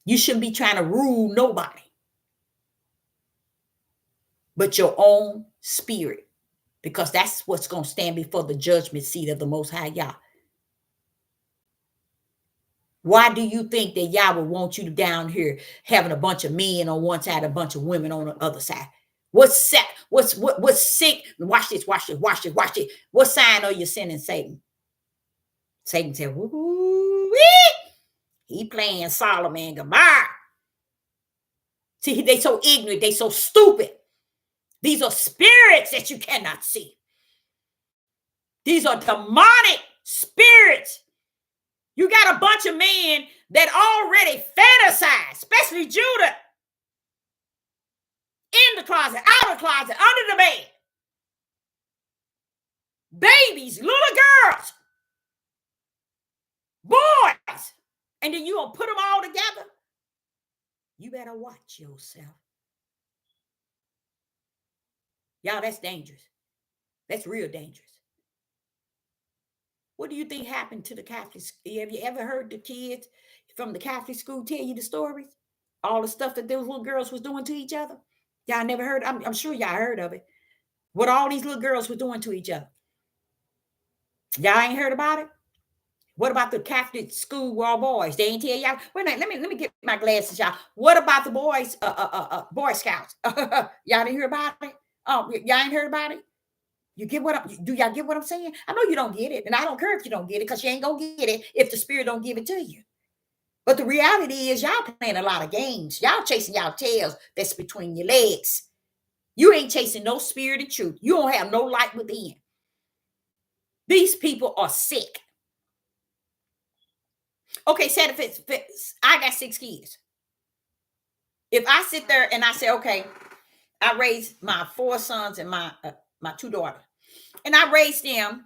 You shouldn't be trying to rule nobody but your own spirit, because that's what's going to stand before the judgment seat of the Most High Yah. Why do you think that Yah would want you down here having a bunch of men on one side, a bunch of women on the other side? What's sick? What's sick? Watch this. What sign are you sending Satan? Satan said, woo-wee. He playing Solomon and Gomorrah. See, they so ignorant, they so stupid. These are spirits that you cannot see. These are demonic spirits. You got a bunch of men that already fantasize, especially Judah. In the closet, out of the closet, under the bed. Babies, little girls, boys. And then you gonna put them all together? You better watch yourself. Y'all, that's dangerous. That's real dangerous. What do you think happened to the Catholic? Have you ever heard the kids from the Catholic school tell you the stories? All the stuff that those little girls was doing to each other? Y'all never heard? I'm sure y'all heard of it. What all these little girls were doing to each other. Y'all ain't heard about it? What about the Catholic school where all boys? They ain't tell y'all. Wait a minute, let me get my glasses, y'all. What about the boys, Boy Scouts? Y'all didn't hear about it? Oh, y'all ain't heard about it? You get do y'all get what I'm saying? I know you don't get it, and I don't care if you don't get it, because you ain't gonna get it if the Spirit don't give it to you. But the reality is y'all playing a lot of games. Y'all chasing y'all tails that's between your legs. You ain't chasing no spirit of truth. You don't have no light within. These people are sick. Okay, said if I got 6 kids. If I sit there and I say, okay, I raised my 4 sons and my 2 daughters, and I raised them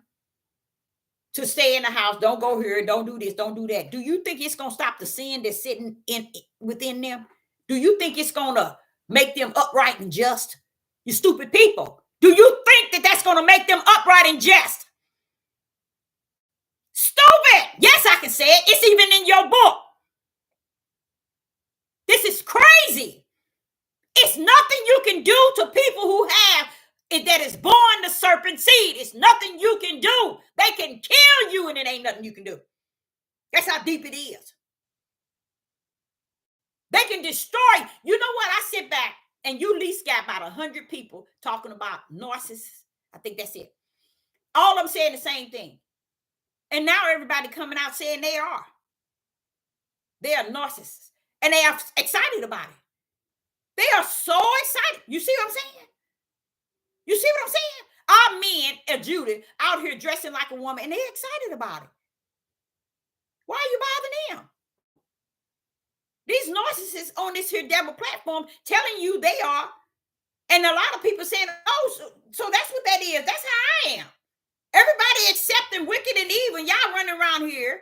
to stay in the house, don't go here, don't do this, don't do that. Do you think it's gonna stop the sin that's sitting in within them? Do you think it's gonna make them upright and just? You stupid people. Do you think that that's gonna make them upright and just? Stupid. Yes, I can say it. It's even in your book. This is crazy. It's nothing you can do to people who have it that is born the serpent seed. It's nothing you can do. They can kill you and it ain't nothing you can do. That's how deep it is. They can destroy. You know what? I sit back and you at least got about 100 people talking about narcissists. I think that's it. All of them saying the same thing. And now everybody coming out saying they are. They are narcissists. And they are excited about it. They are so excited. You see what I'm saying? You see what I'm saying? Our men and Judy out here dressing like a woman and they're excited about it. Why are you bothering them? These narcissists on this here devil platform telling you they are. And a lot of people saying, oh, so that's what that is. That's how I am. Everybody accepting wicked and evil. Y'all running around here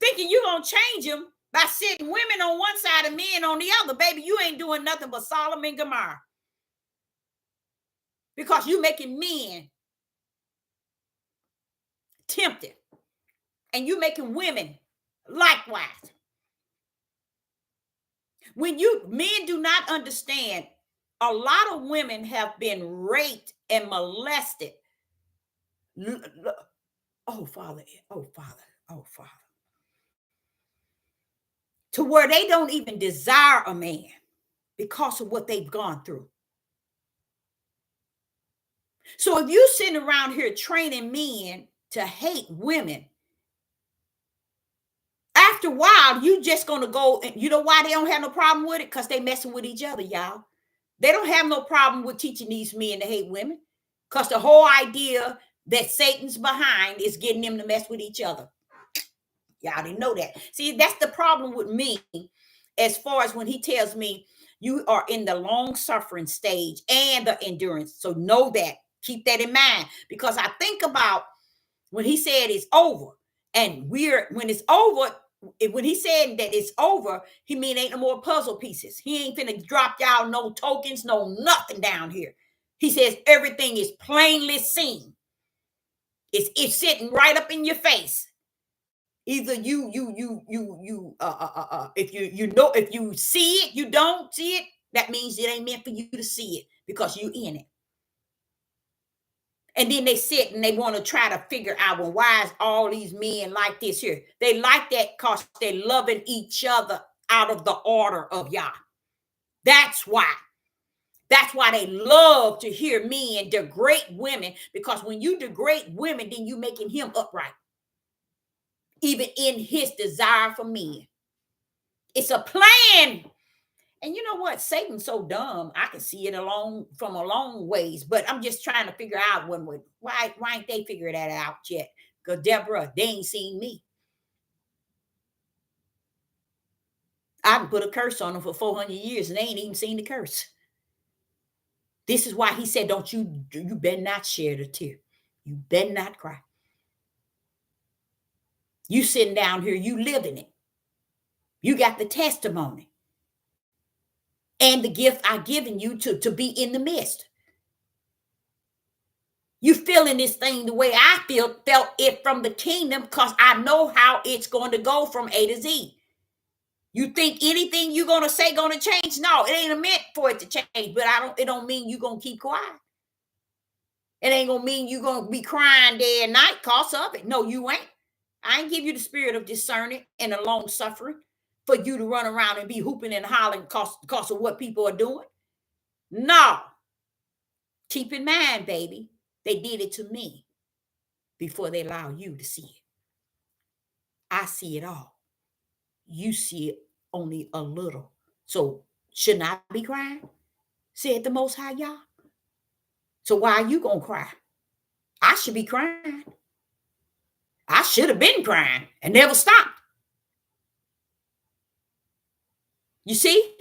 thinking you're going to change them by sitting women on one side and men on the other. Baby, you ain't doing nothing but Sodom and Gomorrah. Because you making men tempted. And you making women likewise. When men do not understand, a lot of women have been raped and molested. Oh, Father, oh, Father, oh, Father. To where they don't even desire a man because of what they've gone through. So if you sitting around here training men to hate women, after a while, you just going to go, and you know why they don't have no problem with it? Because they messing with each other, y'all. They don't have no problem with teaching these men to hate women because the whole idea that Satan's behind is getting them to mess with each other. Y'all didn't know that. See, that's the problem with me as far as when he tells me you are in the long-suffering stage and the endurance. So know that. Keep that in mind because I think about when he said it's over and when it's over, when he said that it's over, he mean ain't no more puzzle pieces. He ain't finna drop y'all no tokens, no nothing down here. He says everything is plainly seen. It's sitting right up in your face. Either if you see it, you don't see it, that means it ain't meant for you to see it because you in it. And then they sit and they want to try to figure out, well, why is all these men like this here? They like that because they're loving each other out of the order of Yah. That's why. That's why they love to hear men degrade women, because when you degrade women, then you making him upright. Even in his desire for men. It's a plan. And you know what? Satan's so dumb. I can see it from a long ways, but I'm just trying to figure out why ain't they figured that out yet? Because Deborah, they ain't seen me. I put a curse on them for 400 years and they ain't even seen the curse. This is why he said, you better not shed a tear. You better not cry. You sitting down here, you living it. You got the testimony. And the gift I've given you to be in the midst. You feeling this thing the way I felt it from the kingdom because I know how it's going to go from A to Z. You think anything you're going to say going to change? No, it ain't meant for it to change, but it don't mean you're going to keep quiet. It ain't going to mean you're going to be crying day and night because of it. No, you ain't. I ain't give you the spirit of discernment and the long suffering for you to run around and be hooping and hollering because of what people are doing. No. Keep in mind, baby, they did it to me before they allow you to see it. I see it all. you see only a little. So shouldn't I be crying? Said the Most High Yah. So why are you gonna cry? I should be crying. I should have been crying and never stopped. You see?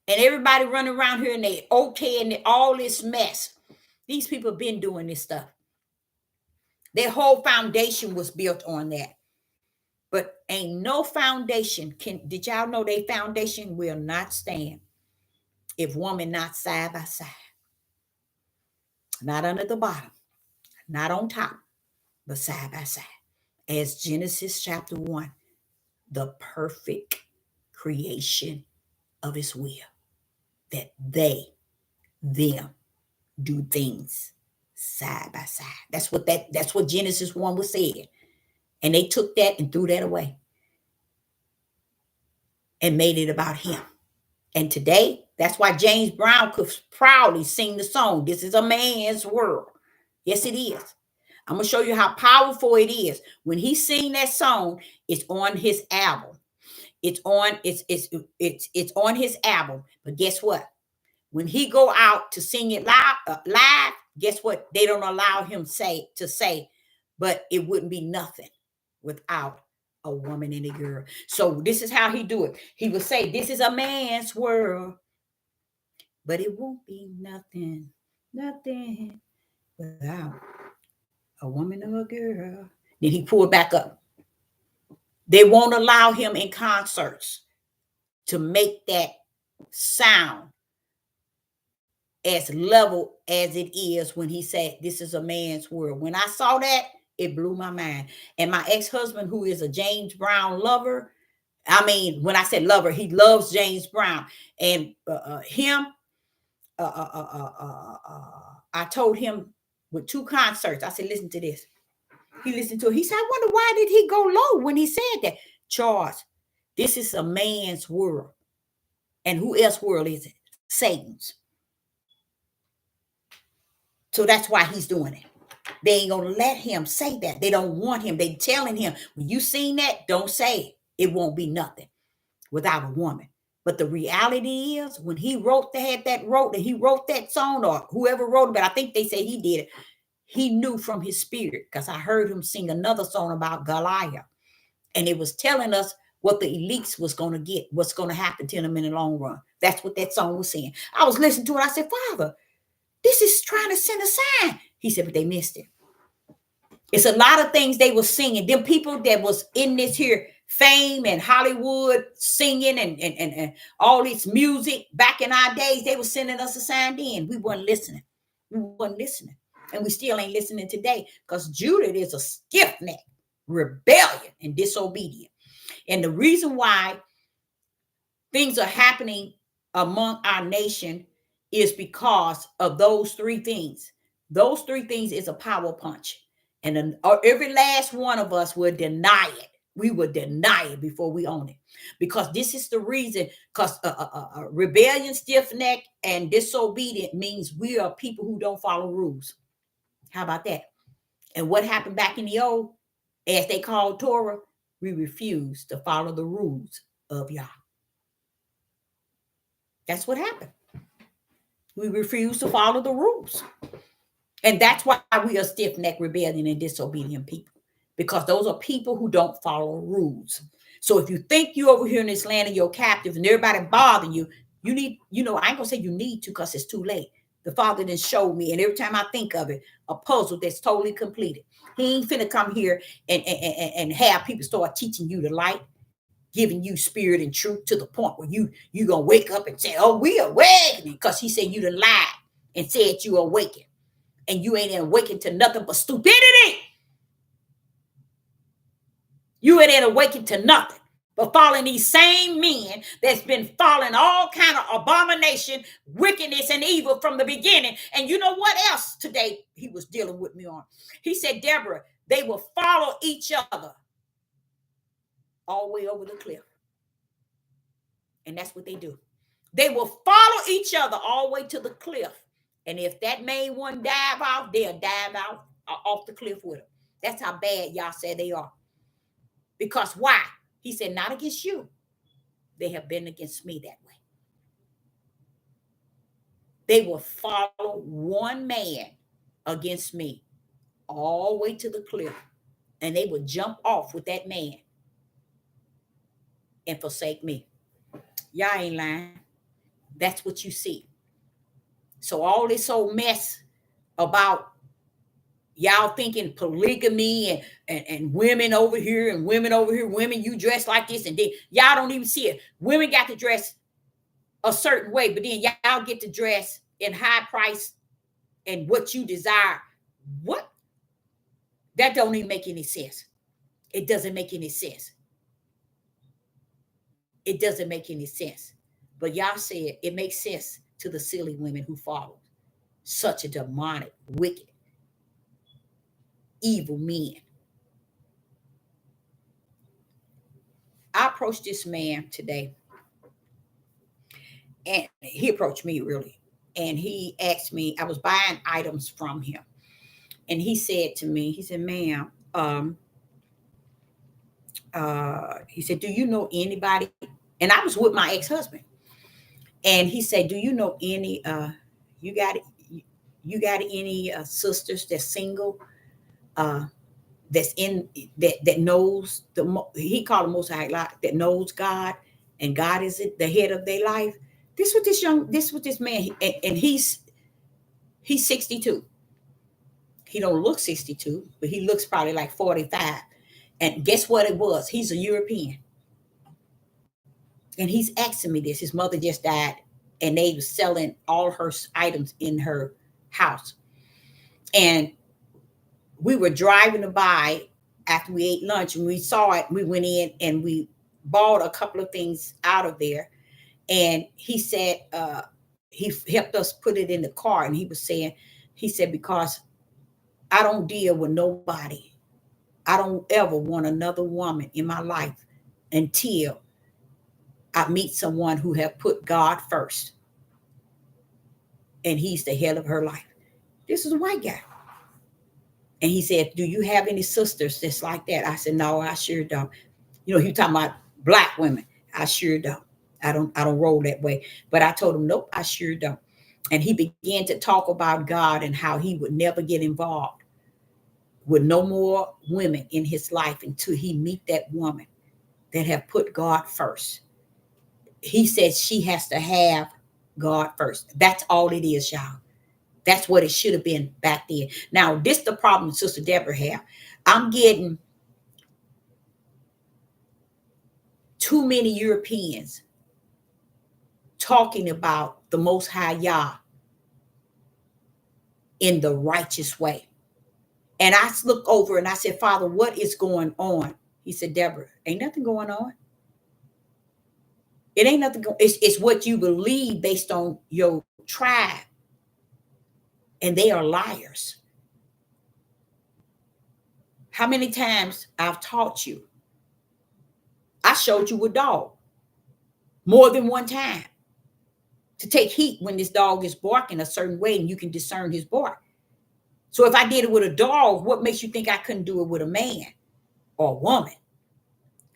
And everybody running around here and they okay and all this mess. These people have been doing this stuff. Their whole foundation was built on that. But ain't no foundation did y'all know their foundation will not stand if woman not side by side, not under the bottom, not on top, but side by side. As Genesis chapter 1, the perfect creation of his will, that them do things side by side. That's what Genesis 1 was saying. And they took that and threw that away and made it about him. And today, that's why James Brown could proudly sing the song, "This is a man's world." Yes, it is. I'm going to show you how powerful it is. When he sing that song, it's on his album. It's on his album. But guess what? When he go out to sing it live, guess what? They don't allow him to say, but it wouldn't be nothing without a woman and a girl. So this is how he do it. He would say, "This is a man's world, but it won't be nothing without a woman or a girl." Then he pulled back up. They won't allow him in concerts to make that sound as level as it is when he said, "This is a man's world." When I saw that, it blew my mind. And my ex-husband, who is a James Brown lover, I mean, when I said lover, he loves James Brown. And I told him with 2 concerts, I said, "Listen to this." He listened to it. He said, "I wonder why did he go low when he said that?" Charles, this is a man's world. And who else world is it? Satan's. So that's why he's doing it. They ain't gonna let him say that. They don't want him. They telling him, when you seen that, don't say it. It won't be nothing without a woman. But the reality is, when he wrote that song, or whoever wrote it, but I think they say he did it, he knew from his spirit, because I heard him sing another song about Goliath. And it was telling us what the elites was going to get, what's going to happen to them in the long run. That's what that song was saying. I was listening to it. I said, "Father, this is trying to send a sign." He said, "But they missed it." It's a lot of things they were singing. Them people that was in this here fame and Hollywood singing and all this music back in our days, they were sending us a sign then. We weren't listening. And we still ain't listening today, because Judah is a stiff-necked, rebellion, and disobedient. And the reason why things are happening among our nation is because of those 3 things. Those 3 things is a power punch. And every last one of us will deny it. We will deny it before we own it. Because this is the reason, because rebellion, stiff-neck, and disobedient means we are people who don't follow rules. How about that? And what happened back in the old, as they called Torah, we refuse to follow the rules of Yah. That's what happened. We refuse to follow the rules. And that's why we are stiff-necked, rebellion, and disobedient people. Because those are people who don't follow rules. So if you think you over here in this land and you're captive and everybody bothering you, you need, I ain't gonna say you need to, because it's too late. The Father then showed me, and every time I think of it, a puzzle that's totally completed. He ain't finna come here and have people start teaching you the light, giving you spirit and truth to the point where you gonna wake up and say, "Oh, we awakening," because he said you done lied and said you awakened. And you ain't awakened to nothing but stupidity. You ain't awakened to nothing but following these same men that's been following all kind of abomination, wickedness, and evil from the beginning. And you know what else today he was dealing with me on? He said, "Deborah, they will follow each other all the way over the cliff." And that's what they do. They will follow each other all the way to the cliff. And if that main one dive off, they'll dive out off the cliff with them. That's how bad Yah said they are. Because why? He said, not against you. They have been against me that way. They will follow one man against me all the way to the cliff, and they will jump off with that man and forsake me. Y'all ain't lying. That's what you see. So all this old mess about y'all thinking polygamy and women over here and women over here, women, you dress like this, and then y'all don't even see it. Women got to dress a certain way, but then y'all get to dress in high price and what you desire. What? That don't even make any sense. It doesn't make any sense. It doesn't make any sense. But y'all said it makes sense to the silly women who follow such a demonic, wicked, evil men. I approached this man today, and he approached me really. And he asked me, I was buying items from him. And he said to me, he said, ma'am, he said, do you know anybody? And I was with my ex-husband. And he said, do you know any, you got you got any sisters that's single, that's in that knows he called the Most High, that knows God, and God is the head of their life. This what this man, and he's 62. He don't look 62, but he looks probably like 45. And guess what it was? He's a European. And he's asking me this. His mother just died, and they were selling all her items in her house. And we were driving by after we ate lunch, and we saw it. We went in and we bought a couple of things out of there. And he said, he helped us put it in the car. And he said, because I don't deal with nobody. I don't ever want another woman in my life until I meet someone who have put God first. And he's the head of her life. This is a white guy. And he said, do you have any sisters that's like that? I said, no, I sure don't. You know, he was talking about black women. I sure don't. I don't roll that way. But I told him, nope, I sure don't. And he began to talk about God and how he would never get involved with no more women in his life until he meet that woman that have put God first. He said she has to have God first. That's all it is, y'all. That's what it should have been back then. Now, this is the problem Sister Deborah had. I'm getting too many Europeans talking about the Most High Yah in the righteous way. And I looked over and I said, Father, what is going on? He said, Deborah, ain't nothing going on. It ain't nothing going. It's what you believe based on your tribe. And they are liars. How many times I've taught you? I showed you a dog more than one time to take heat when this dog is barking a certain way and you can discern his bark. So if I did it with a dog, what makes you think I couldn't do it with a man or a woman?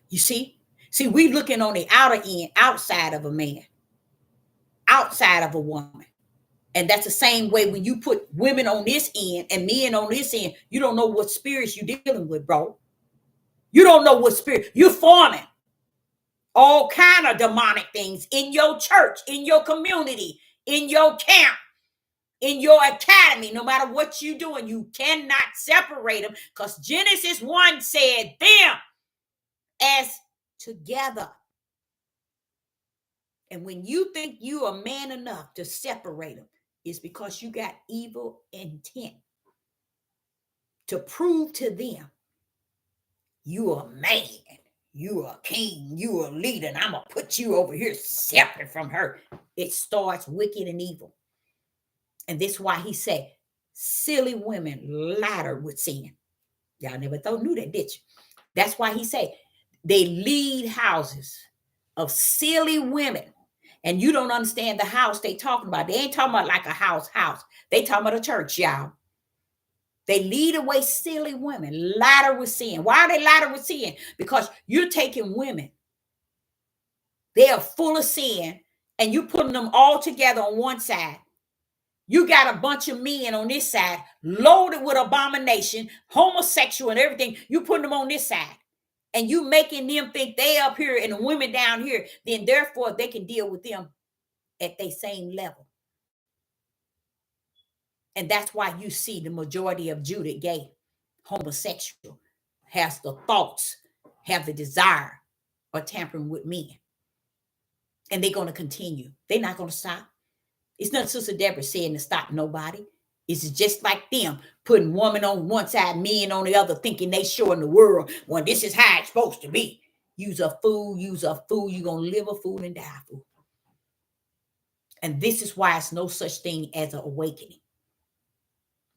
You see? See, we looking on the outer end, outside of a man, outside of a woman. And that's the same way when you put women on this end and men on this end, you don't know what spirits you're dealing with, bro. You don't know what spirit. You're forming all kind of demonic things in your church, in your community, in your camp, in your academy. No matter what you're doing, you cannot separate them, because Genesis 1 said them as together. And when you think you are man enough to separate them, it's because you got evil intent to prove to them you are a man, you are a king, you are a leader, and I'm going to put you over here separate from her. It starts wicked and evil. And this is why he said, silly women ladder with sin. Y'all never knew that, did you? That's why he said they lead houses of silly women. And you don't understand the house they talking about. They ain't talking about like a house. They talking about a church, y'all. They lead away silly women, ladder with sin. Why are they ladder with sin? Because you're taking women, they are full of sin, and you putting them all together on one side. You got a bunch of men on this side, loaded with abomination, homosexual, and everything. You putting them on this side, and you making them think they up here and the women down here. Then therefore they can deal with them at their same level. And that's why you see the majority of Judah gay, homosexual, has the thoughts, have the desire of tampering with men. And they're going to continue. They're not going to stop. It's not Sister Deborah saying to stop nobody. It's just like them putting women on one side, men on the other, thinking they showing the world, well, this is how it's supposed to be. You's a fool, you's a fool. You're going to live a fool and die a fool. And this is why it's no such thing as an awakening.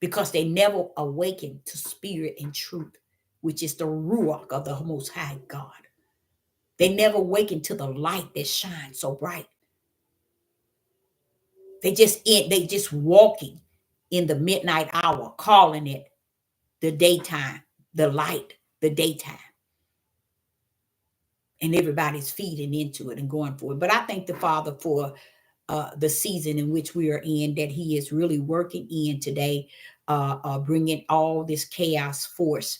Because they never awaken to spirit and truth, which is the ruach of the Most High God. They never awaken to the light that shines so bright. They just walking in the midnight hour, calling it the daytime, the light, the daytime. And everybody's feeding into it and going for it. But I thank the Father for the season in which we are in, that he is really working in today, bringing all this chaos forth.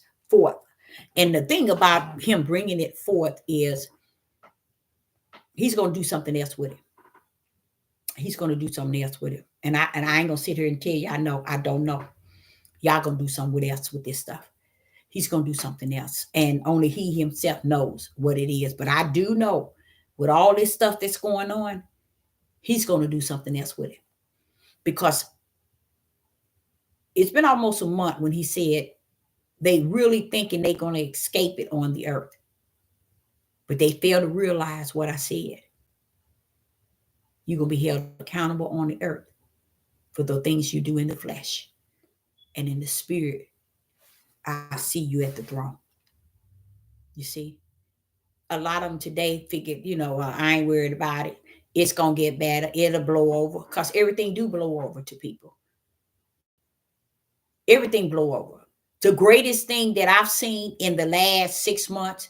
And the thing about him bringing it forth is he's going to do something else with it. He's going to do something else with it. And I ain't going to sit here and tell you, I don't know. Y'all going to do something else with this stuff. He's going to do something else. And only he himself knows what it is. But I do know with all this stuff that's going on, he's going to do something else with it. Because it's been almost a month when he said they really thinking they're going to escape it on the earth. But they fail to realize what I said. You're going to be held accountable on the earth for the things you do in the flesh. And in the spirit, I see you at the throne. You see? A lot of them today figured, I ain't worried about it. It's going to get better. It'll blow over. Because everything do blow over to people. Everything blow over. The greatest thing that I've seen in the last 6 months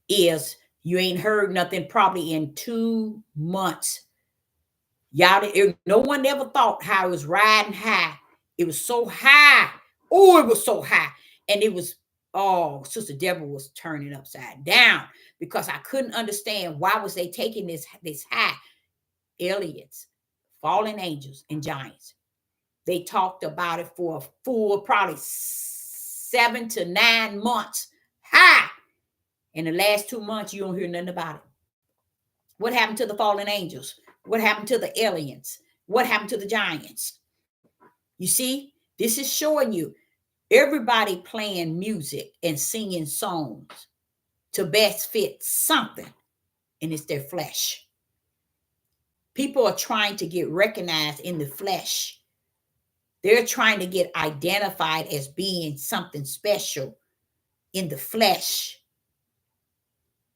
is you ain't heard nothing probably in 2 months. Y'all, no one ever thought how it was riding high. It was so high. Oh, it was so high. And it was, Sister Deborah was turning upside down because I couldn't understand why was they taking this high. Aliens, fallen angels, and giants. They talked about it for a full probably 7 to 9 months high. In the last 2 months, you don't hear nothing about it. What happened to the fallen angels? What happened to the aliens? What happened to the giants? You see, this is showing you everybody playing music and singing songs to best fit something, and it's their flesh. People are trying to get recognized in the flesh. They're trying to get identified as being something special in the flesh.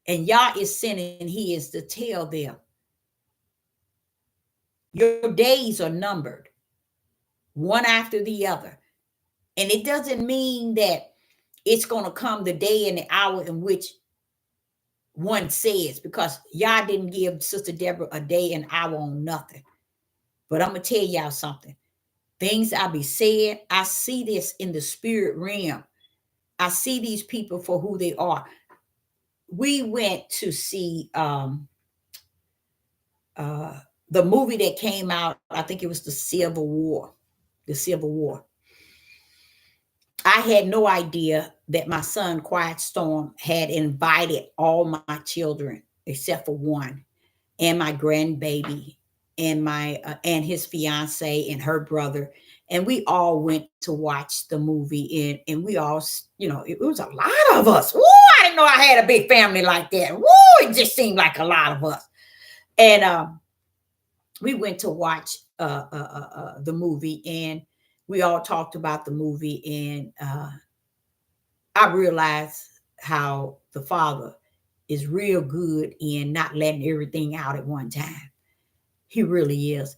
And Yah is sending his to tell them, your days are numbered, one after the other. And it doesn't mean that it's going to come the day and the hour in which one says, because Yah didn't give Sister Deborah a day and hour on nothing. But I'm going to tell y'all something. Things I be saying, I see this in the spirit realm. I see these people for who they are. We went to see the movie that came out, I think it was the Civil War. The Civil War. I had no idea that my son, Quiet Storm, had invited all my children, except for one, and my grandbaby, and and his fiance and her brother. And we all went to watch the movie, and we all, it was a lot of us. Woo, I didn't know I had a big family like that. Woo, it just seemed like a lot of us. And we went to watch the movie, and we all talked about the movie, and I realized how the Father is real good in not letting everything out at one time. He really is.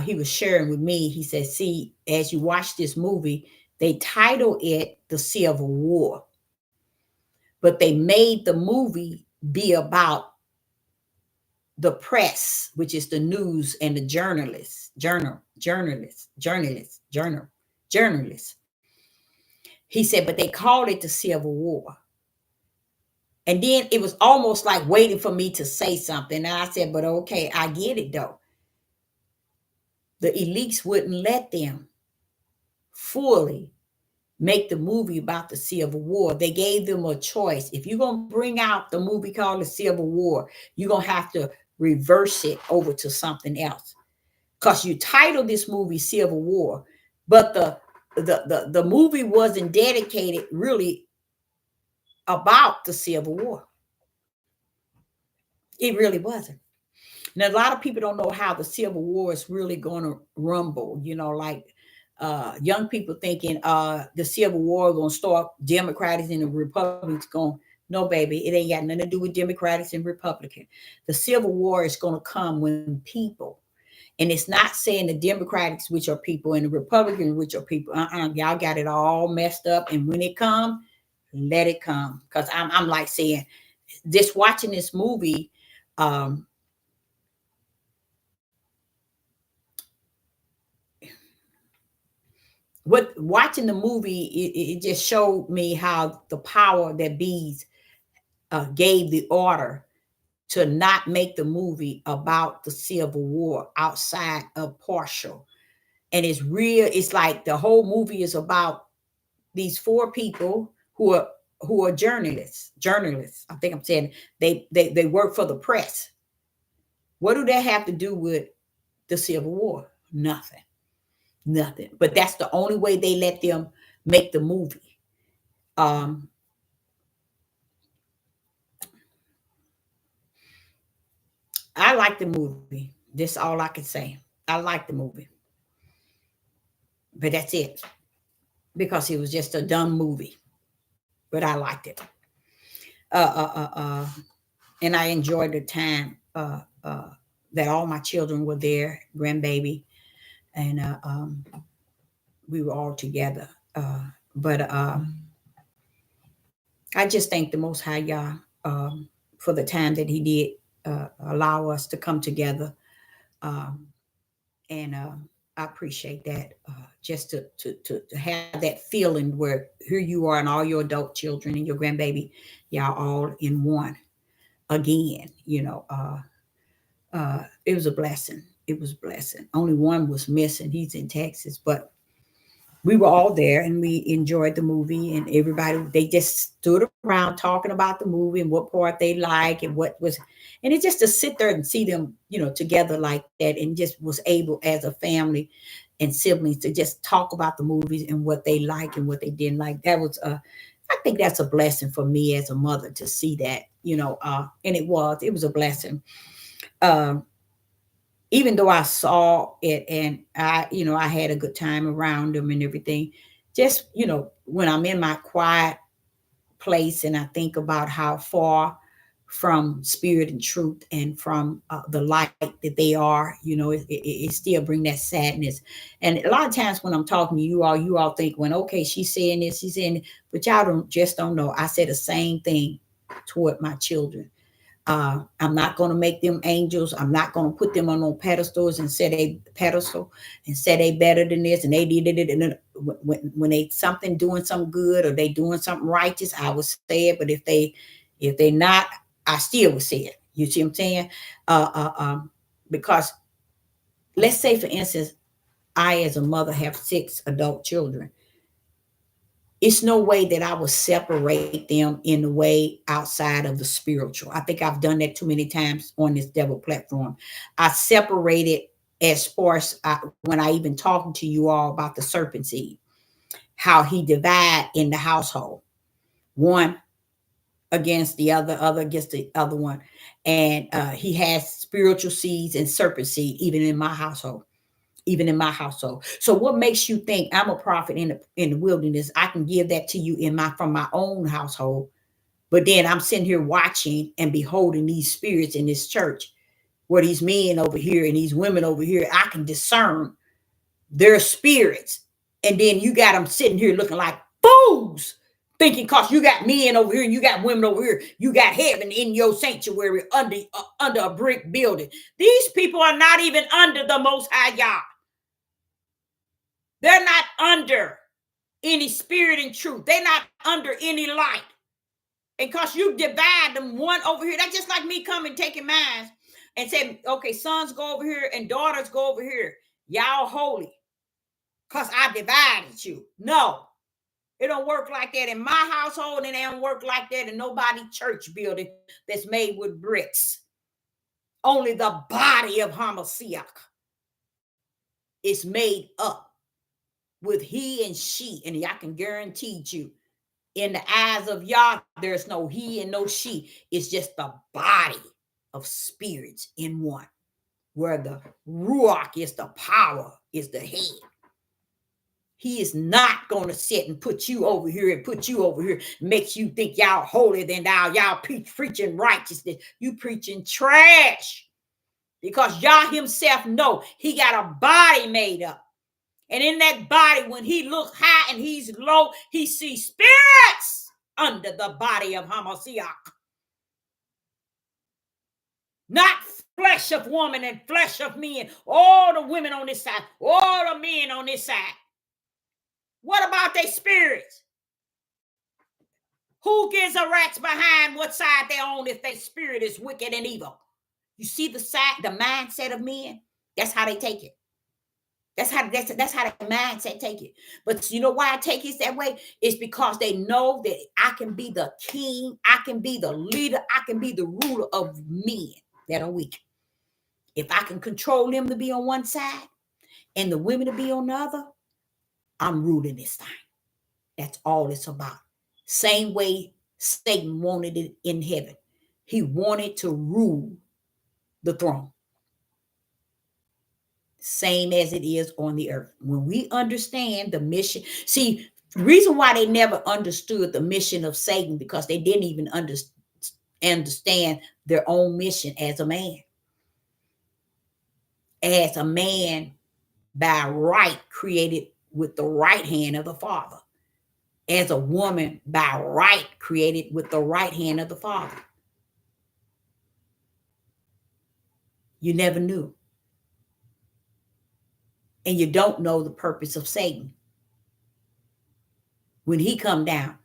He was sharing with me. He said, see, as you watch this movie, They titled it The Civil War, but they made the movie be about the press, which is the news, and the journalists. He said, but they called it the Civil War. And then it was almost like waiting for me to say something. And I said, but okay, I get it though. The elites wouldn't let them fully make the movie about the Civil War. They gave them a choice. If you're going to bring out the movie called the Civil War, you're going to have to reverse it over to something else. Because you titled this movie Civil War, but the movie wasn't dedicated really about the Civil War. It really wasn't. Now, a lot of people don't know how the Civil War is really going to rumble. Like young people thinking the Civil War going to start Democrats and the Republicans going. No, baby, it ain't got nothing to do with Democrats and Republicans. The Civil War is going to come when people, and it's not saying the Democrats, which are people, and the Republicans, which are people. Y'all got it all messed up. And when it comes, let it come. Because I'm like saying, just watching this movie. Watching the movie, it just showed me how the power that bees gave the order to not make the movie about the Civil War outside of partial. And it's real. It's like the whole movie is about these four people who are journalists. I think I'm saying they work for the press. What do they have to do with the Civil War? Nothing. But that's the only way they let them make the movie. um I like the movie. This is all I can say. I like the movie, but that's it, because it was just a dumb movie, but I liked it. And I enjoyed the time that all my children were there, grandbaby, and we were all together. But I just thank the Most High Yah for the time that He did allow us to come together, um, and I appreciate that. Just to have that feeling where here you are and all your adult children and your grandbaby, y'all all in one again. It was a blessing. It was a blessing. Only one was missing. He's in Texas, but we were all there and we enjoyed the movie, and everybody, they just stood around talking about the movie and what part they like and what was, and it's just to sit there and see them, together like that, and just was able as a family and siblings to just talk about the movies and what they like and what they didn't like. That was I think that's a blessing for me as a mother to see that, and it was a blessing. um Even though I saw it and I had a good time around them and everything, just, when I'm in my quiet place and I think about how far from spirit and truth and from the light that they are, it still bring that sadness. And a lot of times when I'm talking to you all think, when, okay, she's saying this, but y'all don't know. I said the same thing toward my children. I'm not going to make them angels. I'm not going to put them on no pedestals and say they better than this and they did it. And when they something doing something good or they doing something righteous, I would say it. But if they not, I still would say it. You see what I'm saying? Because let's say, for instance, I as a mother have 6 adult children. It's no way that I would separate them in a way outside of the spiritual. I think I've done that too many times on this devil platform. I separated as far as when I even talking to you all about the serpent seed, how he divide in the household, one against the other against the other one, and he has spiritual seeds and serpent seed even in my household. So what makes you think I'm a prophet in the wilderness? I can give that to you from my own household. But then I'm sitting here watching and beholding these spirits in this church, where these men over here and these women over here, I can discern their spirits And then you got them sitting here looking like fools, thinking because you got men over here and you got women over here, you got heaven in your sanctuary under a brick building. These people are not even under the Most High Yah. They're not under any spirit and truth. They're not under any light. And because you divide them one over here, that's just like me coming taking mine and saying, okay, sons go over here and daughters go over here. Y'all holy because I divided you. No, it don't work like that in my household, and it don't work like that in nobody church building that's made with bricks. Only the body of Hamashiach is made up with he and she, and I can guarantee you, in the eyes of Yah, there's no he and no she. It's just the body of spirits in one, where the Ruach is the power, is the head. He is not going to sit and put you over here and put you over here, makes you think y'all holier than thou. Y'all preaching righteousness. You preaching trash. Because Yah himself know he got a body made up. And in that body, when he looks high and he's low, he sees spirits under the body of Hamashiach. Not flesh of woman and flesh of men. All the women on this side, all the men on this side. What about their spirits? Who gives a rat's behind what side they're on if their spirit is wicked and evil? You see the mindset of men? That's how they take it. That's how the mindset take it. But you know why I take it that way? It's because they know that I can be the king, I can be the leader, I can be the ruler of men that are weak. If I can control them to be on one side and the women to be on the other, I'm ruling this thing. That's all it's about. Same way Satan wanted it in heaven. He wanted to rule the throne. Same as it is on the earth. When we understand the mission, see, the reason why they never understood the mission of Satan, because they didn't even understand their own mission as a man. As a man by right created with the right hand of the Father. As a woman by right created with the right hand of the Father. You never knew. And you don't know the purpose of Satan. When he come down,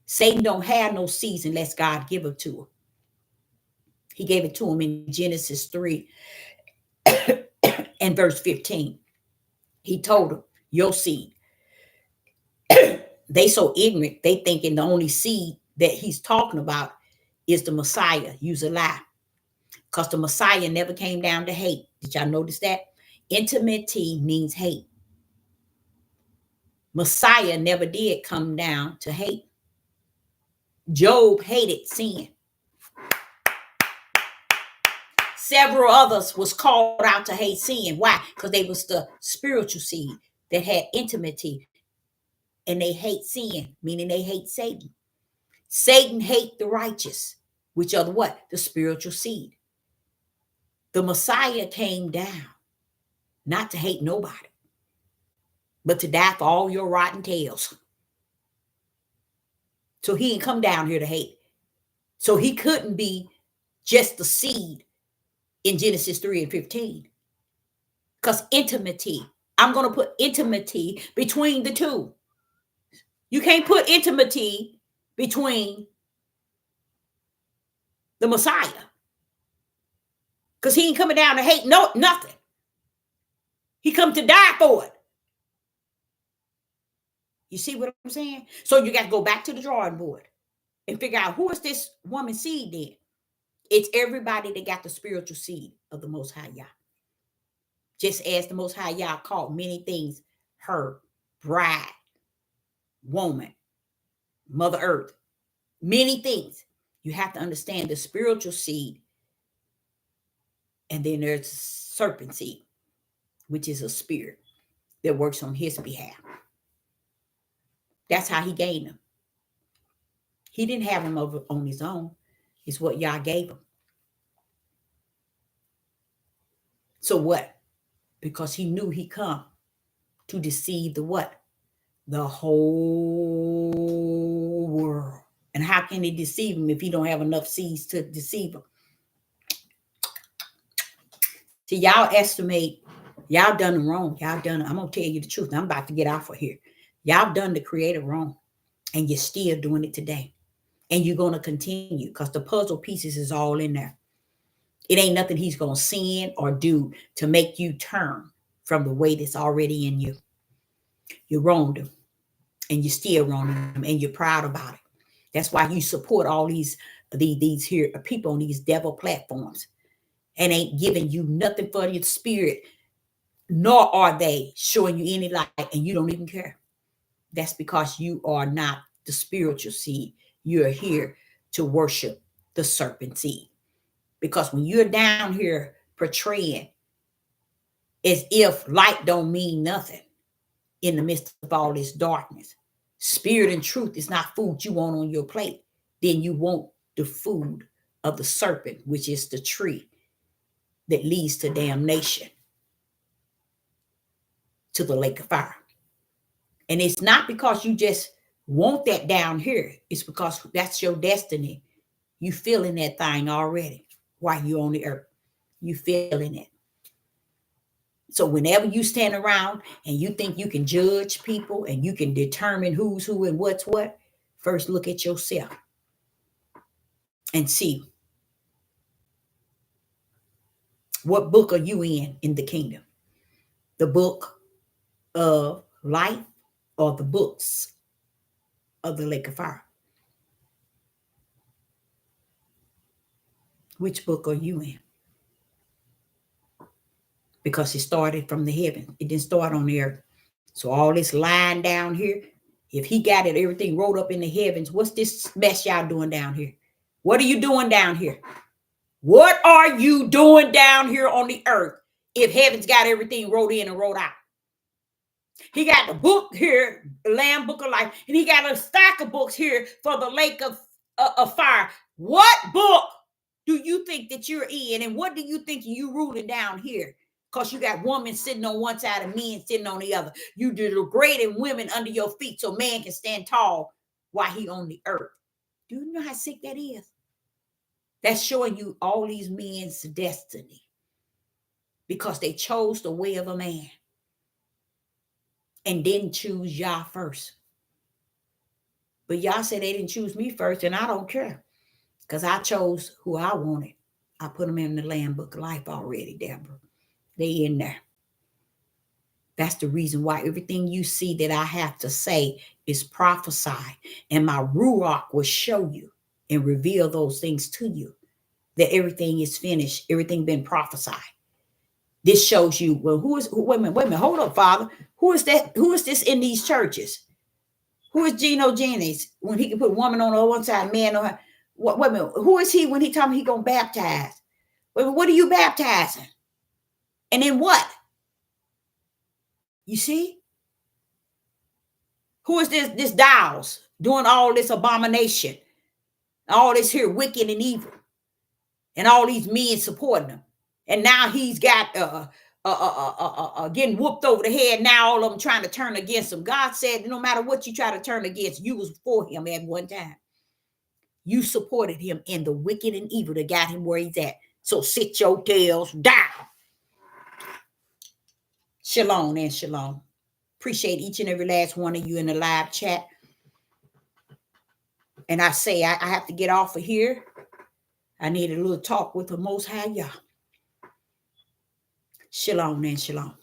Satan don't have no seeds unless God give it to him. He gave it to him in Genesis 3 and verse 15. He told him, your seed. They so ignorant, they thinking the only seed that he's talking about is the Messiah. Use a lie. Because the Messiah never came down to hate. Did y'all notice that? Intimacy means hate. Messiah never did come down to hate. Job hated sin. Several others was called out to hate sin. Why? Because they was the spiritual seed that had intimacy. And they hate sin, meaning they hate Satan. Satan hate the righteous, which are the what? The spiritual seed. The Messiah came down not to hate nobody, but to die for all your rotten tails. So he didn't come down here to hate. So he couldn't be just the seed in Genesis 3 and 15. Because intimacy, I'm going to put intimacy between the two. You can't put intimacy between the Messiah. Because he ain't coming down to hate nothing. He come to die for it. You see what I'm saying? So you got to go back to the drawing board and figure out who is this woman's seed then. It's everybody that got the spiritual seed of the Most High Yah. Just as the Most High Yah called many things her, bride, woman, Mother Earth, many things. You have to understand the spiritual seed. And then there's serpent seed, which is a spirit that works on his behalf. That's how he gained them. He didn't have them over on his own. It's what Yah gave him. So what? Because he knew he come to deceive the what? The whole world. And how can he deceive them if he don't have enough seeds to deceive them? See, y'all estimate, y'all done it wrong. Y'all done it. I'm going to tell you the truth. I'm about to get off of here. Y'all done the creator wrong. And you're still doing it today. And you're going to continue because the puzzle pieces is all in there. It ain't nothing he's going to send or do to make you turn from the way that's already in you. You wronged him. And you're still wronging him. And you're proud about it. That's why you support all these here people on these devil platforms. And ain't giving you nothing for your spirit, nor are they showing you any light, and you don't even care. That's because you are not the spiritual seed. You're here to worship the serpent seed. Because when you're down here portraying as if light don't mean nothing in the midst of all this darkness, spirit and truth is not food you want on your plate, then you want the food of the serpent, which is the tree that leads to damnation, to the lake of fire. And it's not because you just want that down here. It's because that's your destiny. You feeling that thing already while you're on the earth. You feeling it. So whenever you stand around and you think you can judge people and you can determine who's who and what's what, first look at yourself and see, what book are you in the kingdom? The book of life or the books of the lake of fire? Which book are you in? Because it started from the heaven. It didn't start on the earth. So all this line down here, if he got it, everything wrote up in the heavens, what's this mess y'all doing down here? What are you doing down here? What are you doing down here on the earth if heaven's got everything wrote in and wrote out? He got the book here, the Lamb Book of Life, and he got a stack of books here for the lake of fire. What book do you think that you're in, and what do you think you ruling down here? Because you got women sitting on one side and men sitting on the other. You degrading women under your feet so man can stand tall while he on the earth. Do you know how sick that is? That's showing you all these men's destiny because they chose the way of a man and didn't choose Yah first. But Yah said they didn't choose me first, and I don't care because I chose who I wanted. I put them in the Lamb Book of Life already, Deborah. They in there. That's the reason why everything you see that I have to say is prophesied. And my Ruach will show you and reveal those things to you, that everything is finished, everything been prophesied. This shows you, well, wait a minute, hold up, Father. Who is that? Who is this in these churches? Who is Geno Jennings when he can put woman on the one side, man on her? Wait a minute, who is he when he told me he gonna baptize? What are you baptizing? And then what? You see? Who is this Dials doing all this abomination? All this here wicked and evil. And all these men supporting him. And now he's got getting whooped over the head. Now all of them trying to turn against him. God said, no matter what you try to turn against, you was for him at one time. You supported him in the wicked and evil that got him where he's at. So sit your tails down. Shalom and shalom. Appreciate each and every last one of you in the live chat. And I say, I have to get off of here. I need a little talk with the Most High Yah. Shalom and shalom.